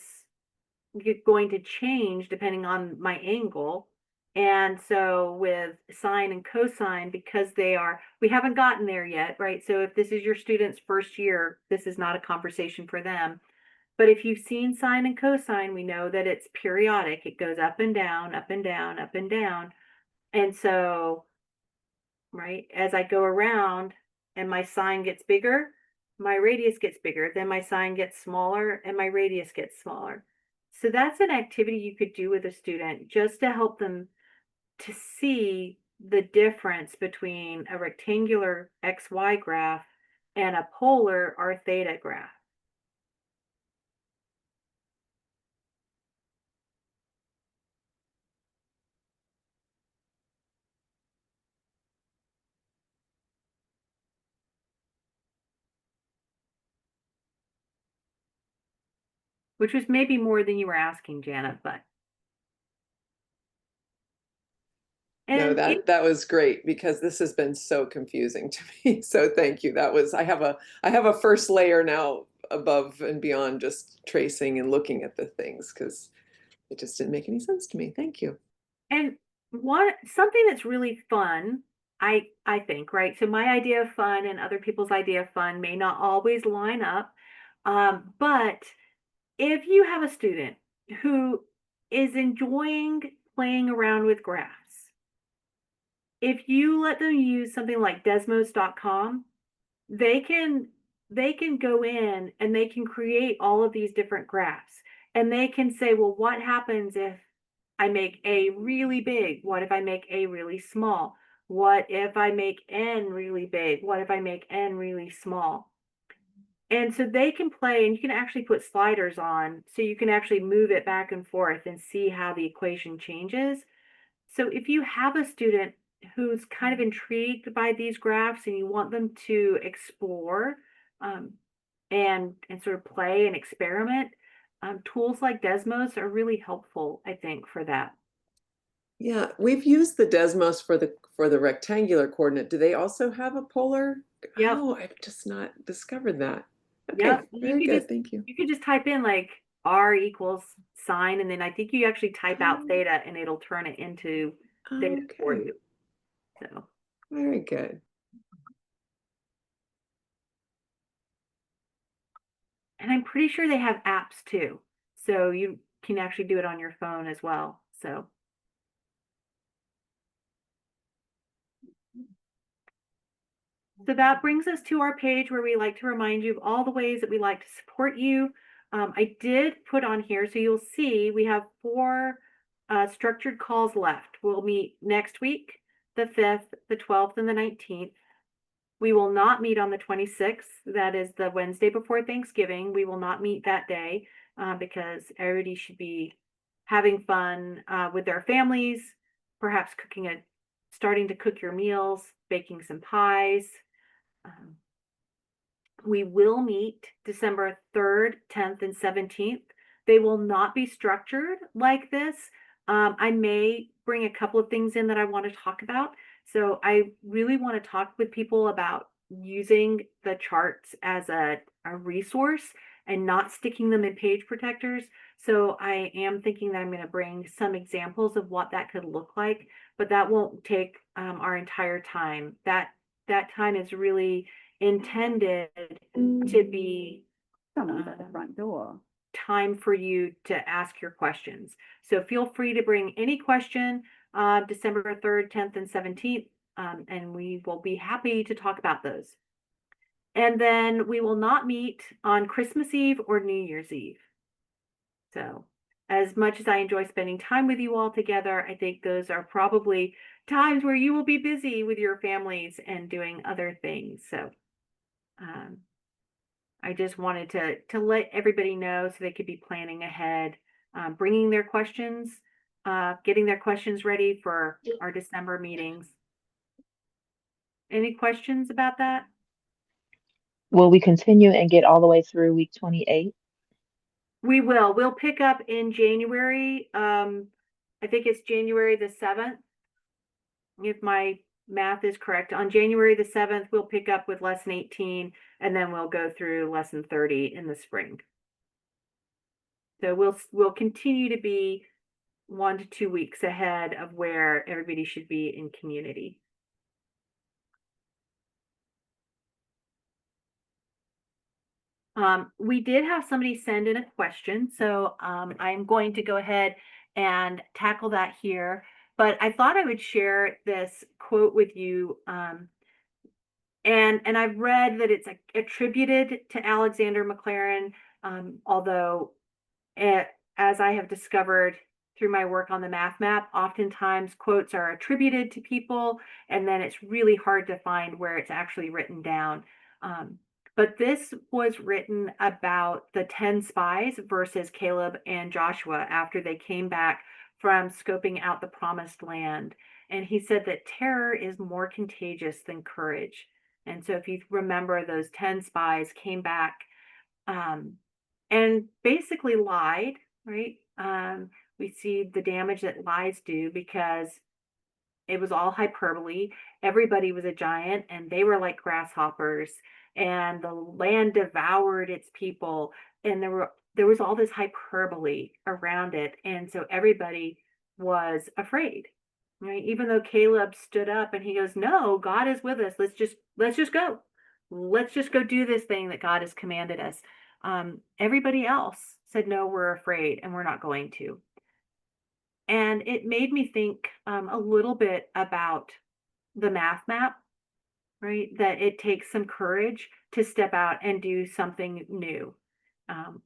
going to change depending on my angle. And so with sine and cosine, because we haven't gotten there yet, right? So if this is your student's first year, this is not a conversation for them. But if you've seen sine and cosine, we know that it's periodic. It goes up and down, up and down, up and down. And so, right, as I go around and my sine gets bigger, my radius gets bigger, then my sine gets smaller and my radius gets smaller. So that's an activity you could do with a student just to help them to see the difference between a rectangular XY graph and a polar or theta graph. Which was maybe more than you were asking, Janet, but.
No,
And
that was great because this has been so confusing to me. So thank you. I have a first layer now above and beyond just tracing and looking at the things because it just didn't make any sense to me. Thank you.
And something that's really fun, I think, right? So my idea of fun and other people's idea of fun may not always line up. But if you have a student who is enjoying playing around with graphs, if you let them use something like Desmos.com, they can go in and they can create all of these different graphs. And they can say, well, what happens if I make A really big? What if I make A really small? What if I make N really big? What if I make N really small? And so they can play, and you can actually put sliders on so you can actually move it back and forth and see how the equation changes. So if you have a student who's kind of intrigued by these graphs and you want them to explore and sort of play and experiment, tools like Desmos are really helpful, I think, for that.
Yeah, we've used the Desmos for the rectangular coordinate. Do they also have a polar?
Yep.
Oh, I've just not discovered that. Okay,
Yep.
very good. Thank you.
You could just type in like R equals sine, and then I think you actually type out theta and it'll turn it into theta for
Okay,
you. So
very good.
And I'm pretty sure they have apps too. So you can actually do it on your phone as well. So that brings us to our page where we like to remind you of all the ways that we like to support you. I did put on here, so you'll see we have 4 structured calls left. We'll meet next week, the 5th, the 12th, and the 19th. We will not meet on the 26th. That is the Wednesday before Thanksgiving. We will not meet that day because everybody should be having fun with their families, perhaps starting to cook your meals, baking some pies. Um, we will meet December 3rd, 10th, and 17th. They will not be structured like this. I may bring a couple of things in that I want to talk about. So I really want to talk with people about using the charts as a resource and not sticking them in page protectors. So I am thinking that I'm going to bring some examples of what that could look like, but that won't take our entire time. That time is really intended to be
Someone's at the front door.
time for you to ask your questions. So feel free to bring any question December 3rd, 10th, and 17th, and we will be happy to talk about those. And then we will not meet on Christmas Eve or New Year's Eve. So as much as I enjoy spending time with you all together, I think those are probably times where you will be busy with your families and doing other things. So I just wanted to let everybody know so they could be planning ahead, bringing their questions, getting their questions ready for our December meetings. Any questions about that?
Will we continue and get all the way through week 28?
We will. We'll pick up in January. I think it's January the 7th, if my math is correct. On January the 7th, we'll pick up with lesson 18, and then we'll go through lesson 30 in the spring. So we'll continue to be 1 to 2 weeks ahead of where everybody should be in community. We did have somebody send in a question, so I'm going to go ahead and tackle that here. But I thought I would share this quote with you. And I've read that it's attributed to Alexander McLaren, although as I have discovered through my work on the math map, oftentimes quotes are attributed to people, and then it's really hard to find where it's actually written down. But this was written about the 10 spies versus Caleb and Joshua after they came back from scoping out the promised land. And he said that terror is more contagious than courage. And so if you remember, those 10 spies came back and basically lied, right? We see the damage that lies do because it was all hyperbole. Everybody was a giant and they were like grasshoppers, and the land devoured its people, and there was all this hyperbole around it, and so everybody was afraid, right? Even though Caleb stood up and he goes, "No, God is with us. Let's just go. Let's just go do this thing that God has commanded us." Everybody else said, "No, we're afraid and we're not going to." And it made me think a little bit about the math map, right? That it takes some courage to step out and do something new.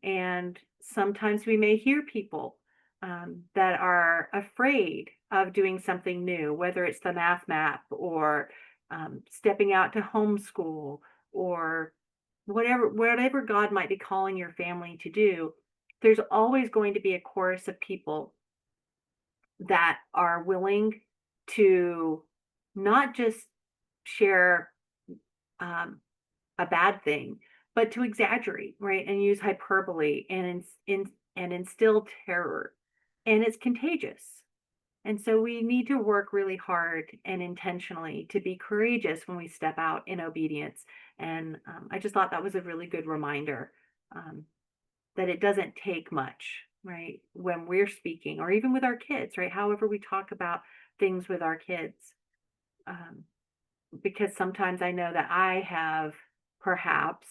And sometimes we may hear people that are afraid of doing something new, whether it's the math map or stepping out to homeschool or whatever God might be calling your family to do. There's always going to be a chorus of people that are willing to not just share a bad thing, but to exaggerate, right? And use hyperbole and instill terror. And it's contagious. And so we need to work really hard and intentionally to be courageous when we step out in obedience. And I just thought that was a really good reminder that it doesn't take much, right? When we're speaking, or even with our kids, right? However we talk about things with our kids. Because sometimes I know that I have perhaps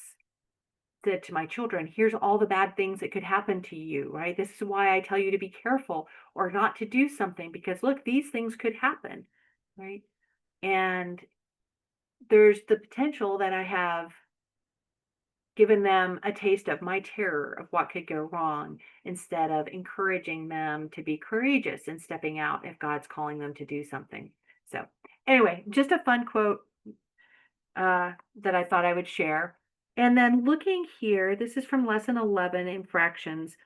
said to my children, here's all the bad things that could happen to you, right? This is why I tell you to be careful or not to do something, because look, these things could happen, right? And there's the potential that I have given them a taste of my terror of what could go wrong instead of encouraging them to be courageous and stepping out if God's calling them to do something. So anyway, just a fun quote that I thought I would share. And then looking here, this is from lesson 11 in fractions.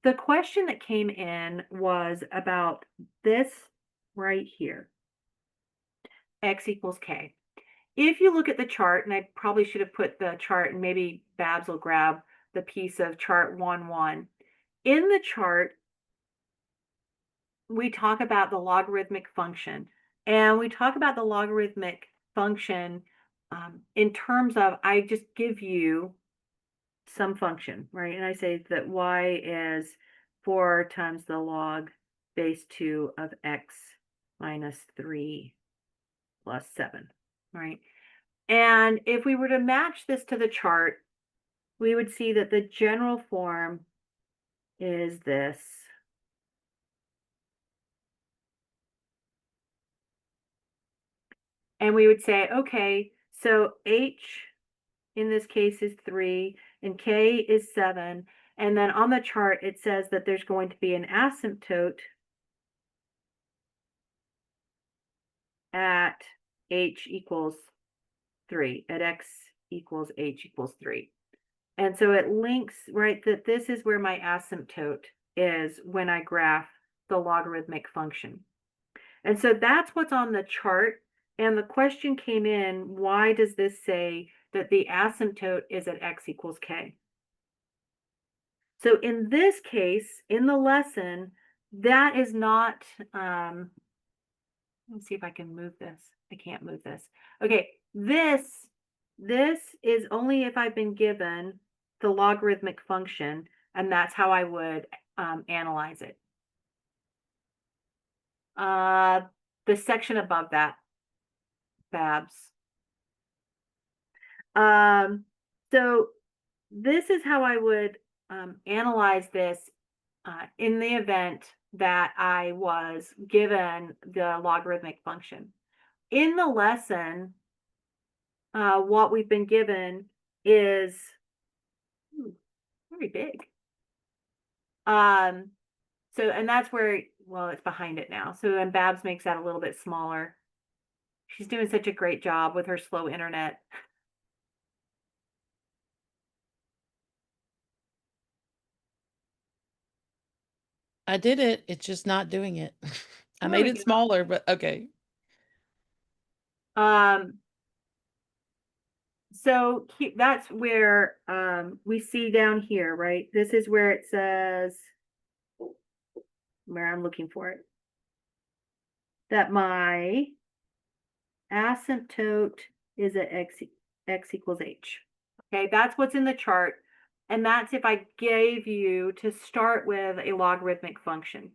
The question that came in was about this right here, x equals k. If you look at the chart, and I probably should have put the chart, and maybe Babs will grab the piece of chart 1-1. In the chart, we talk about the logarithmic function, and we talk about the logarithmic function in terms of, I just give you some function, right? And I say that y is 4 times the log base 2 of x minus 3 plus 7, right? And if we were to match this to the chart, we would see that the general form is this. And we would say, okay, so h in this case is 3 and k is 7. And then on the chart, it says that there's going to be an asymptote at h equals 3, at x equals h equals 3. And so it links, right, that this is where my asymptote is when I graph the logarithmic function. And so that's what's on the chart. And the question came in, why does this say that the asymptote is at x equals k? So in this case, in the lesson, that is not, let's see if I can move this. I can't move this. Okay, this is only if I've been given the logarithmic function, and that's how I would analyze it. The section above that, Babs. So this is how I would analyze this in the event that I was given the logarithmic function. In the lesson, what we've been given is very big. So, and that's where, well, it's behind it now. So, and Babs makes that a little bit smaller. She's doing such a great job with her slow internet.
I did it. It's just not doing it. I
There
made
we
it
go.
smaller, but okay.
So that's where we see down here, right? This is where it says, where I'm looking for it, that my asymptote is at x equals h. Okay, that's what's in the chart. And that's if I gave you to start with a logarithmic function.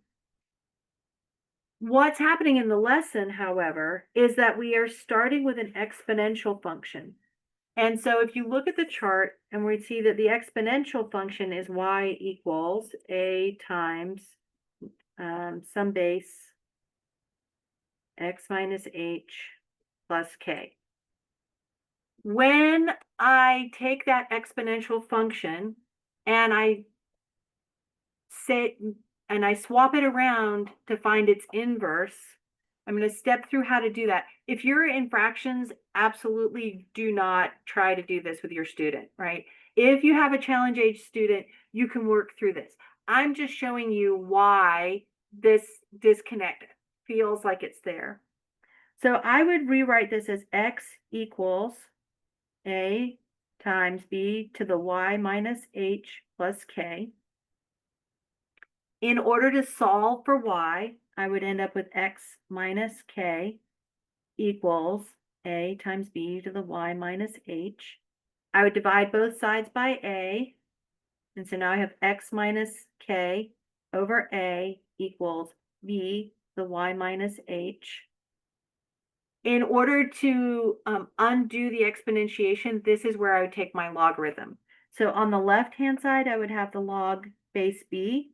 What's happening in the lesson, however, is that we are starting with an exponential function. And so if you look at the chart, and we see that the exponential function is y equals a times some base x minus h plus k. When I take that exponential function and I swap it around to find its inverse, I'm going to step through how to do that. If you're in fractions, absolutely do not try to do this with your student, right? If you have a challenge age student, you can work through this. I'm just showing you why this disconnect feels like it's there. So I would rewrite this as x equals a times b to the y minus h plus k. In order to solve for y, I would end up with x minus k equals a times b to the y minus h. I would divide both sides by a. And so now I have x minus k over a equals b to the y minus h. In order to undo the exponentiation, this is where I would take my logarithm. So on the left-hand side, I would have the log base b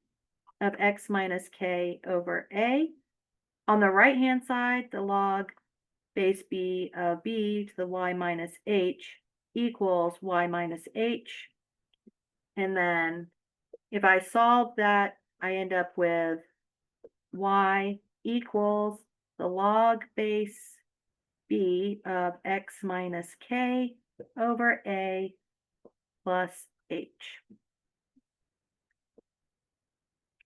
of x minus k over a. On the right-hand side, the log base b of b to the y minus h equals y minus h. And then if I solve that, I end up with y equals the log base b of x minus k over a plus h.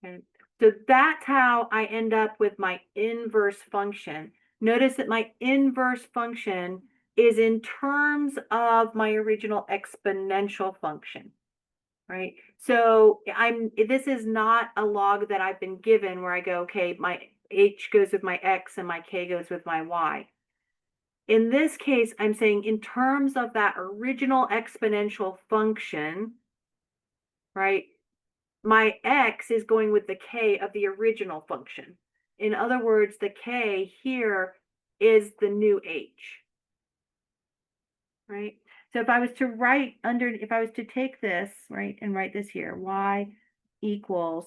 Okay, so that's how I end up with my inverse function. Notice that my inverse function is in terms of my original exponential function, right? So this is not a log that I've been given where I go, okay, my h goes with my x and my k goes with my y. In this case, I'm saying in terms of that original exponential function, right? My x is going with the k of the original function. In other words, the k here is the new h, right? So if I was to take this, right, and write this here, y equals,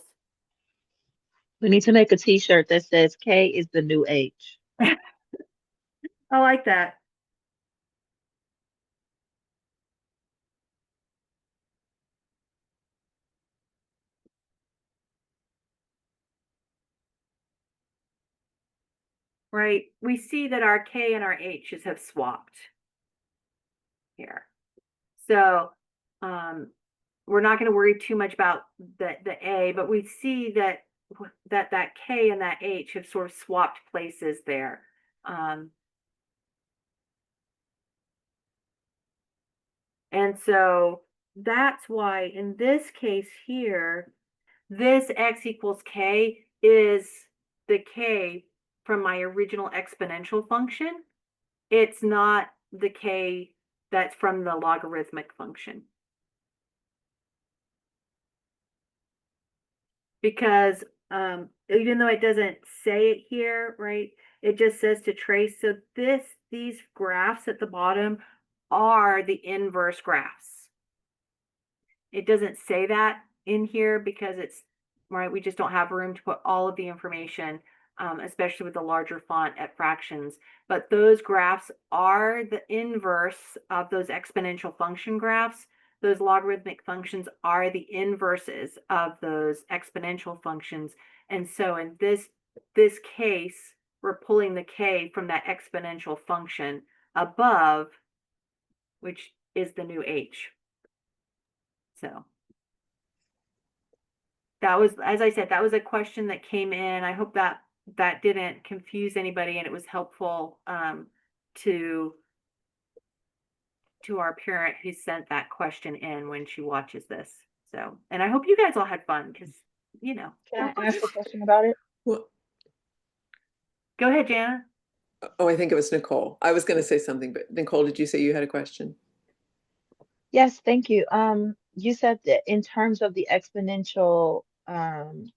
We need to make a t-shirt that says K is the new H.
I like that. Right, we see that our k and our h's have swapped here. So we're not going to worry too much about the a, but we see that that k and that h have sort of swapped places there. And so that's why in this case here, this x equals k is the k from my original exponential function. It's not the k that's from the logarithmic function. Because even though it doesn't say it here, right, it just says to trace. So these graphs at the bottom are the inverse graphs. It doesn't say that in here because it's, right, we just don't have room to put all of the information, especially with the larger font at fractions. But those graphs are the inverse of those exponential function graphs. Those logarithmic functions are the inverses of those exponential functions. And so in this case, we're pulling the k from that exponential function above, which is the new h. So that was, as I said, that was a question that came in. I hope that didn't confuse anybody and it was helpful to our parent who sent that question in when she watches this. So, and I hope you guys all had fun because, you know.
Can I ask a question about it?
Well,
Go ahead, Jana.
oh, I think it was Nicole. I was going to say something, but Nicole, did you say you had a question?
Yes, thank you. You said that in terms of the exponential, in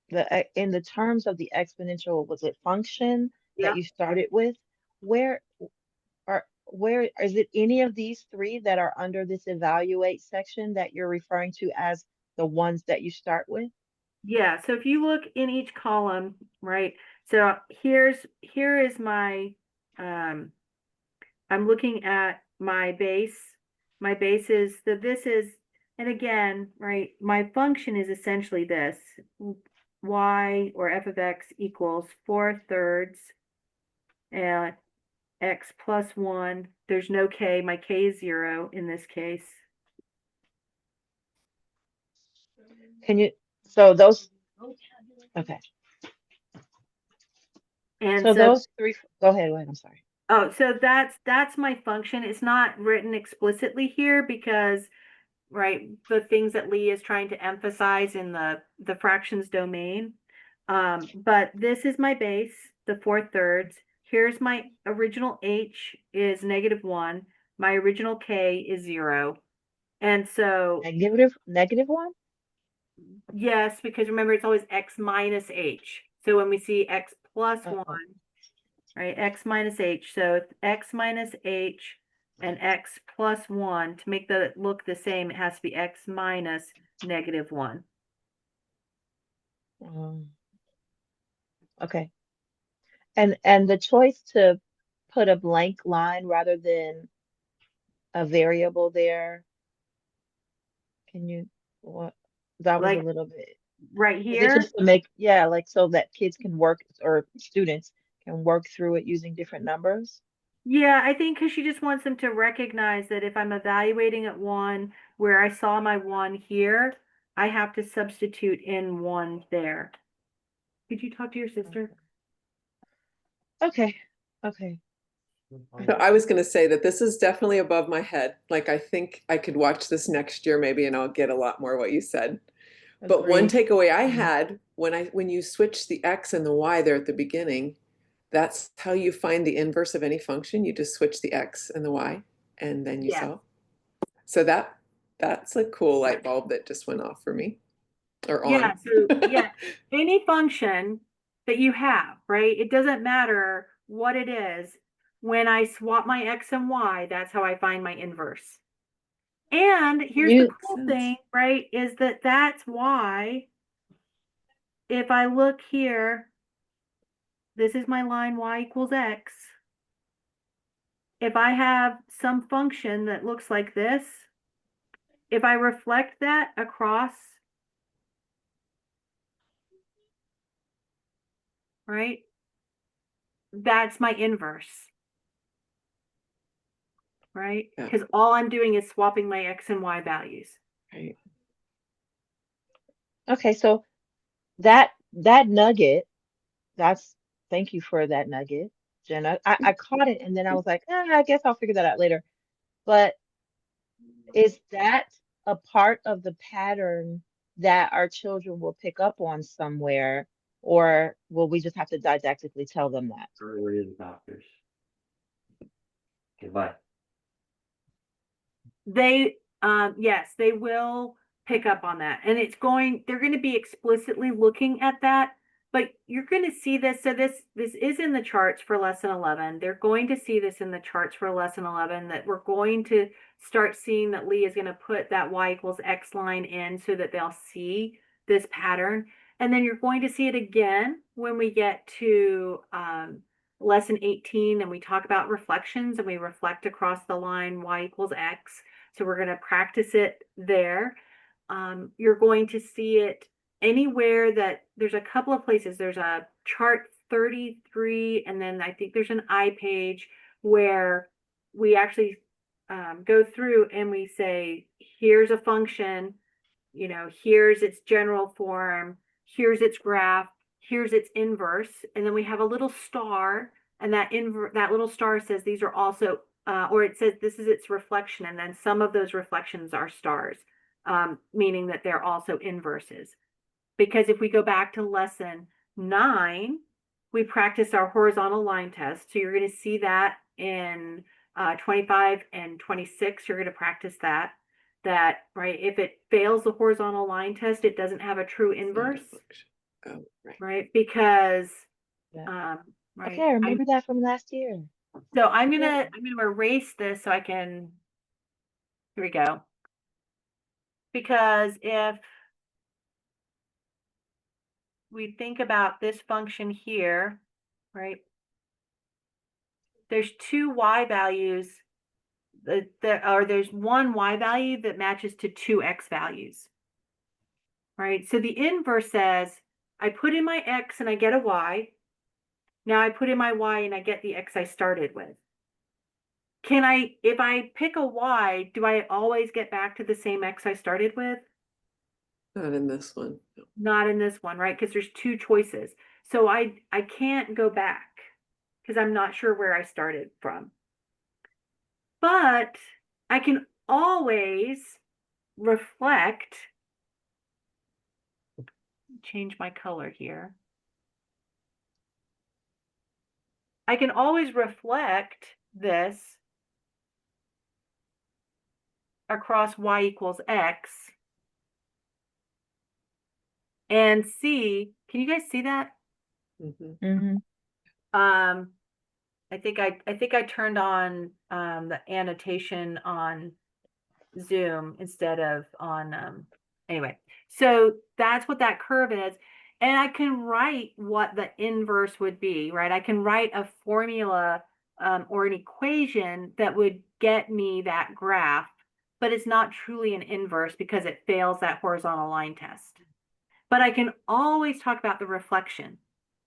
the terms of the exponential, was it function
Yeah.
that you started with? Where is it any of these three that are under this evaluate section that you're referring to as the ones that you start with?
Yeah, so if you look in each column, right? So here is my I'm looking at my base. My base is and again, right, my function is essentially this. Y or f of x equals 4/3 and x plus 1. There's no k. My k is 0 in this case.
So those, okay.
And
So those three, go ahead, I'm sorry.
oh, so that's my function. It's not written explicitly here because, right, the things that Lee is trying to emphasize in the fractions domain. But this is my base, the 4/3. Here's my original h is -1. My original k is 0. And so
Negative one?
yes, because remember it's always x minus h. So when we see x plus 1, right, x minus h. So it's x minus h and x plus 1. To make the look the same, it has to be x minus -1.
Okay. And the choice to put a blank line rather than a variable there, can you, what, that was a
Like
little bit,
right
is it
here.
just to make, yeah, like so that kids can work or students can work through it using different numbers?
Yeah, I think because she just wants them to recognize that if I'm evaluating at 1 where I saw my 1 here, I have to substitute in 1 there. Could you talk to your sister?
Okay, okay.
So I was going to say that this is definitely above my head. Like, I think I could watch this next year maybe, and I'll get a lot more what you said. But one
Agreed.
takeaway I
Mhm.
had when you switch the x and the y there at the beginning, that's how you find the inverse of any function. You just switch the x and the y, and then you
Yeah.
solve. So that's a cool light bulb that just went off for me, or
Yeah,
on.
so yeah, any function that you have, right? It doesn't matter what it is. When I swap my x and y, that's how I find my inverse. And here's the
You,
cool
Sense.
thing, right? Is that that's why if I look here, this is my line y equals x. If I have some function that looks like this, if I reflect that across, right? That's my inverse, right?
Yeah.
Because all I'm doing is swapping my x and y values.
Right.
okay, so that nugget, that's, thank you for that nugget, Jenna. I caught it and then I was like, I guess I'll figure that out later. But is that a part of the pattern that our children will pick up on somewhere, or will we just have to didactically tell them that?
Early adopters. Goodbye.
They, yes, they will pick up on that. And they're going to be explicitly looking at that, but you're going to see this. So this is in the charts for lesson 11. They're going to see this in the charts for lesson 11, that we're going to start seeing that Lee is going to put that y equals x line in so that they'll see this pattern. And then you're going to see it again when we get to, lesson 18 and we talk about reflections and we reflect across the line y equals x. So we're going to practice it there. You're going to see it anywhere that there's a couple of places. There's a chart 33, and then I think there's an I page where we actually go through and we say, here's a function, here's its general form, here's its graph, here's its inverse, and then we have a little star, and that little star says these are also or it says this is its reflection, and then some of those reflections are stars, meaning that they're also inverses. Because if we go back to lesson 9, we practice our horizontal line test. So you're going to see that in 25 and 26. You're going to practice that. Right, if it fails the horizontal line test, it doesn't have a true inverse.
Oh, right.
Right, because
Yeah.
right.
Okay, I remember that from last year.
So I'm gonna erase this so I can, here we go. Because if we think about this function here, right? There's two y values there's one y value that matches to two x values, right? So the inverse says, I put in my x and I get a y. Now I put in my y and I get the x I started with. If I pick a y, do I always get back to the same x I started with?
Not in this one. No.
Not in this one, right? Because there's two choices. So I can't go back because I'm not sure where I started from. But I can always reflect, change my color here. I can always reflect this across y equals x and see, can you guys see that?
Mhm.
Mm-hmm.
I think I turned on the annotation on Zoom instead of on anyway. So that's what that curve is. And I can write what the inverse would be, right? I can write a formula or an equation that would get me that graph, but it's not truly an inverse because it fails that horizontal line test. But I can always talk about the reflection,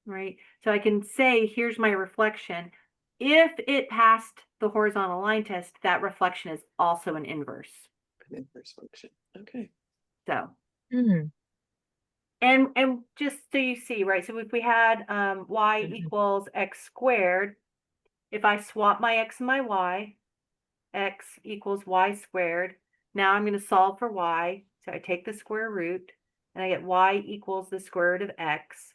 right? So I can say, here's my reflection. If it passed the horizontal line test, that reflection is also an inverse.
An inverse function. Okay.
So,
Hmm.
and just so you see, right? So if we had y
Mhm.
equals x squared, if I swap my x and my y, x equals y squared. Now I'm going to solve for y. So I take the square root and I get y equals the square root of x.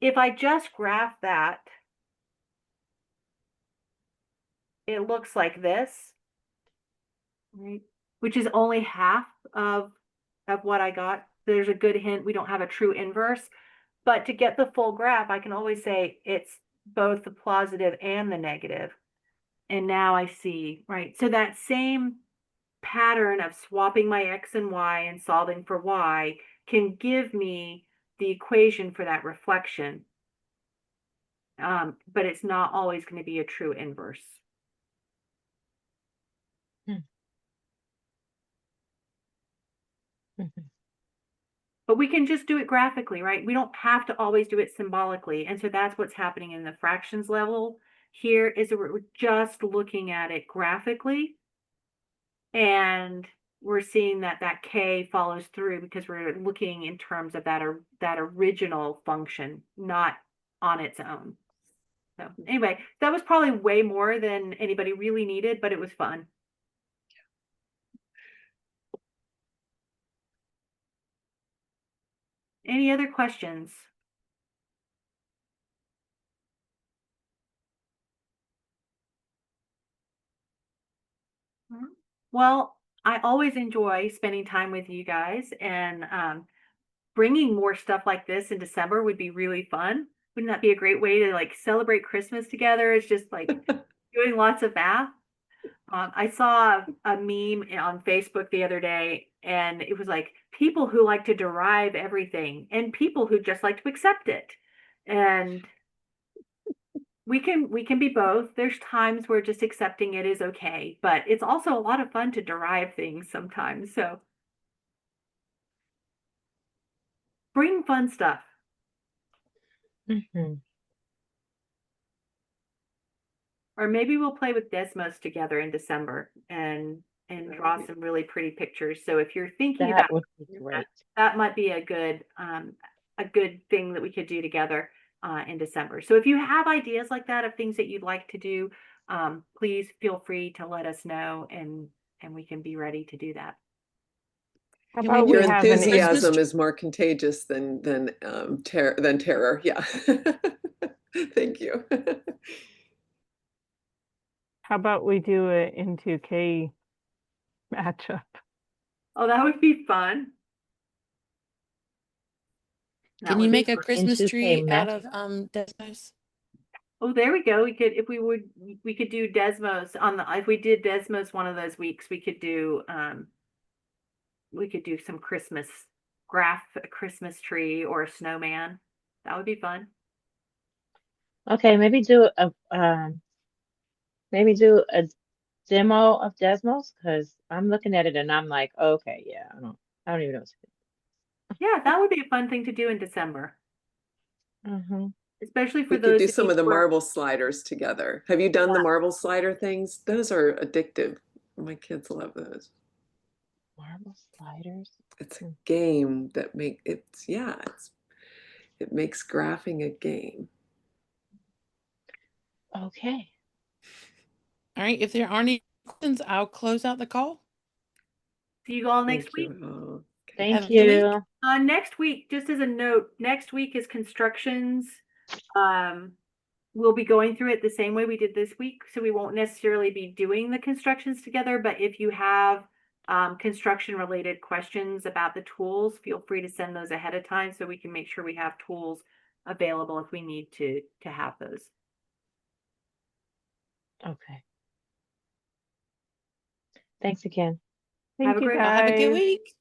If I just graph that, it looks like this, right? Which is only half of what I got. There's a good hint we don't have a true inverse, but to get the full graph, I can always say it's both the positive and the negative. And now I see, right? So that same pattern of swapping my x and y and solving for y can give me the equation for that reflection. But it's not always going to be a true inverse.
Mhm.
But we can just do it graphically, right? We don't have to always do it symbolically. And so that's what's happening in the fractions level here is that we're just looking at it graphically. And we're seeing that that k follows through because we're looking in terms of that original function, not on its own. So anyway, that was probably way more than anybody really needed, but it was fun. Any other questions? Well, I always enjoy spending time with you guys, and bringing more stuff like this in December would be really fun. Wouldn't that be a great way to like celebrate Christmas together? It's just like doing lots of math. I saw a meme on Facebook the other day, and it was like people who like to derive everything and people who just like to accept it. And we can be both. There's times where just accepting it is okay, but it's also a lot of fun to derive things sometimes. So bring fun stuff.
Mhm.
Or maybe we'll play with Desmos together in December and draw some really pretty pictures. So if you're thinking about
That would be
that,
great.
that might be a good thing that we could do together in December. So if you have ideas like that of things that you'd like to do, please feel free to let us know and we can be ready to do that.
How
Can we
about
do
Your
we have an
enthusiasm is more contagious than terror. Yeah. Thank you.
how about we do a into K matchup?
Oh, that would be fun. That
Can
would
you
be
make a
fun.
Christmas
Into K
tree out of
matchup.
Desmos?
Oh, there we go. We could, if we could do Desmos on the, if we did Desmos one of those weeks, we could do some Christmas graph, a Christmas tree or a snowman. That would be fun.
Okay, maybe do a demo of Desmos because I'm looking at it and I'm like, okay, yeah, I don't even know what to
Yeah, that would be a fun thing to do in December,
do. Mm-hmm.
especially for
We could
those
do
of
some
you
of the
who are,
marble sliders together. Have you done the marble slider things? Those are addictive. My kids love those.
Marble sliders.
It's a game that it makes graphing a game.
Okay.
All right. If there aren't any questions, I'll close out the call.
see you all next
Thank
week.
you. Oh, okay.
Thank
Have a good week.
you.
Next week, just as a note, next week is constructions. We'll be going through it the same way we did this week, so we won't necessarily be doing the constructions together, but if you have construction related questions about the tools, feel free to send those ahead of time so we can make sure we have tools available if we need to have those.
Okay. Thanks again.
Have
Thank
a
you
great
Y'all have a good
guys.
week.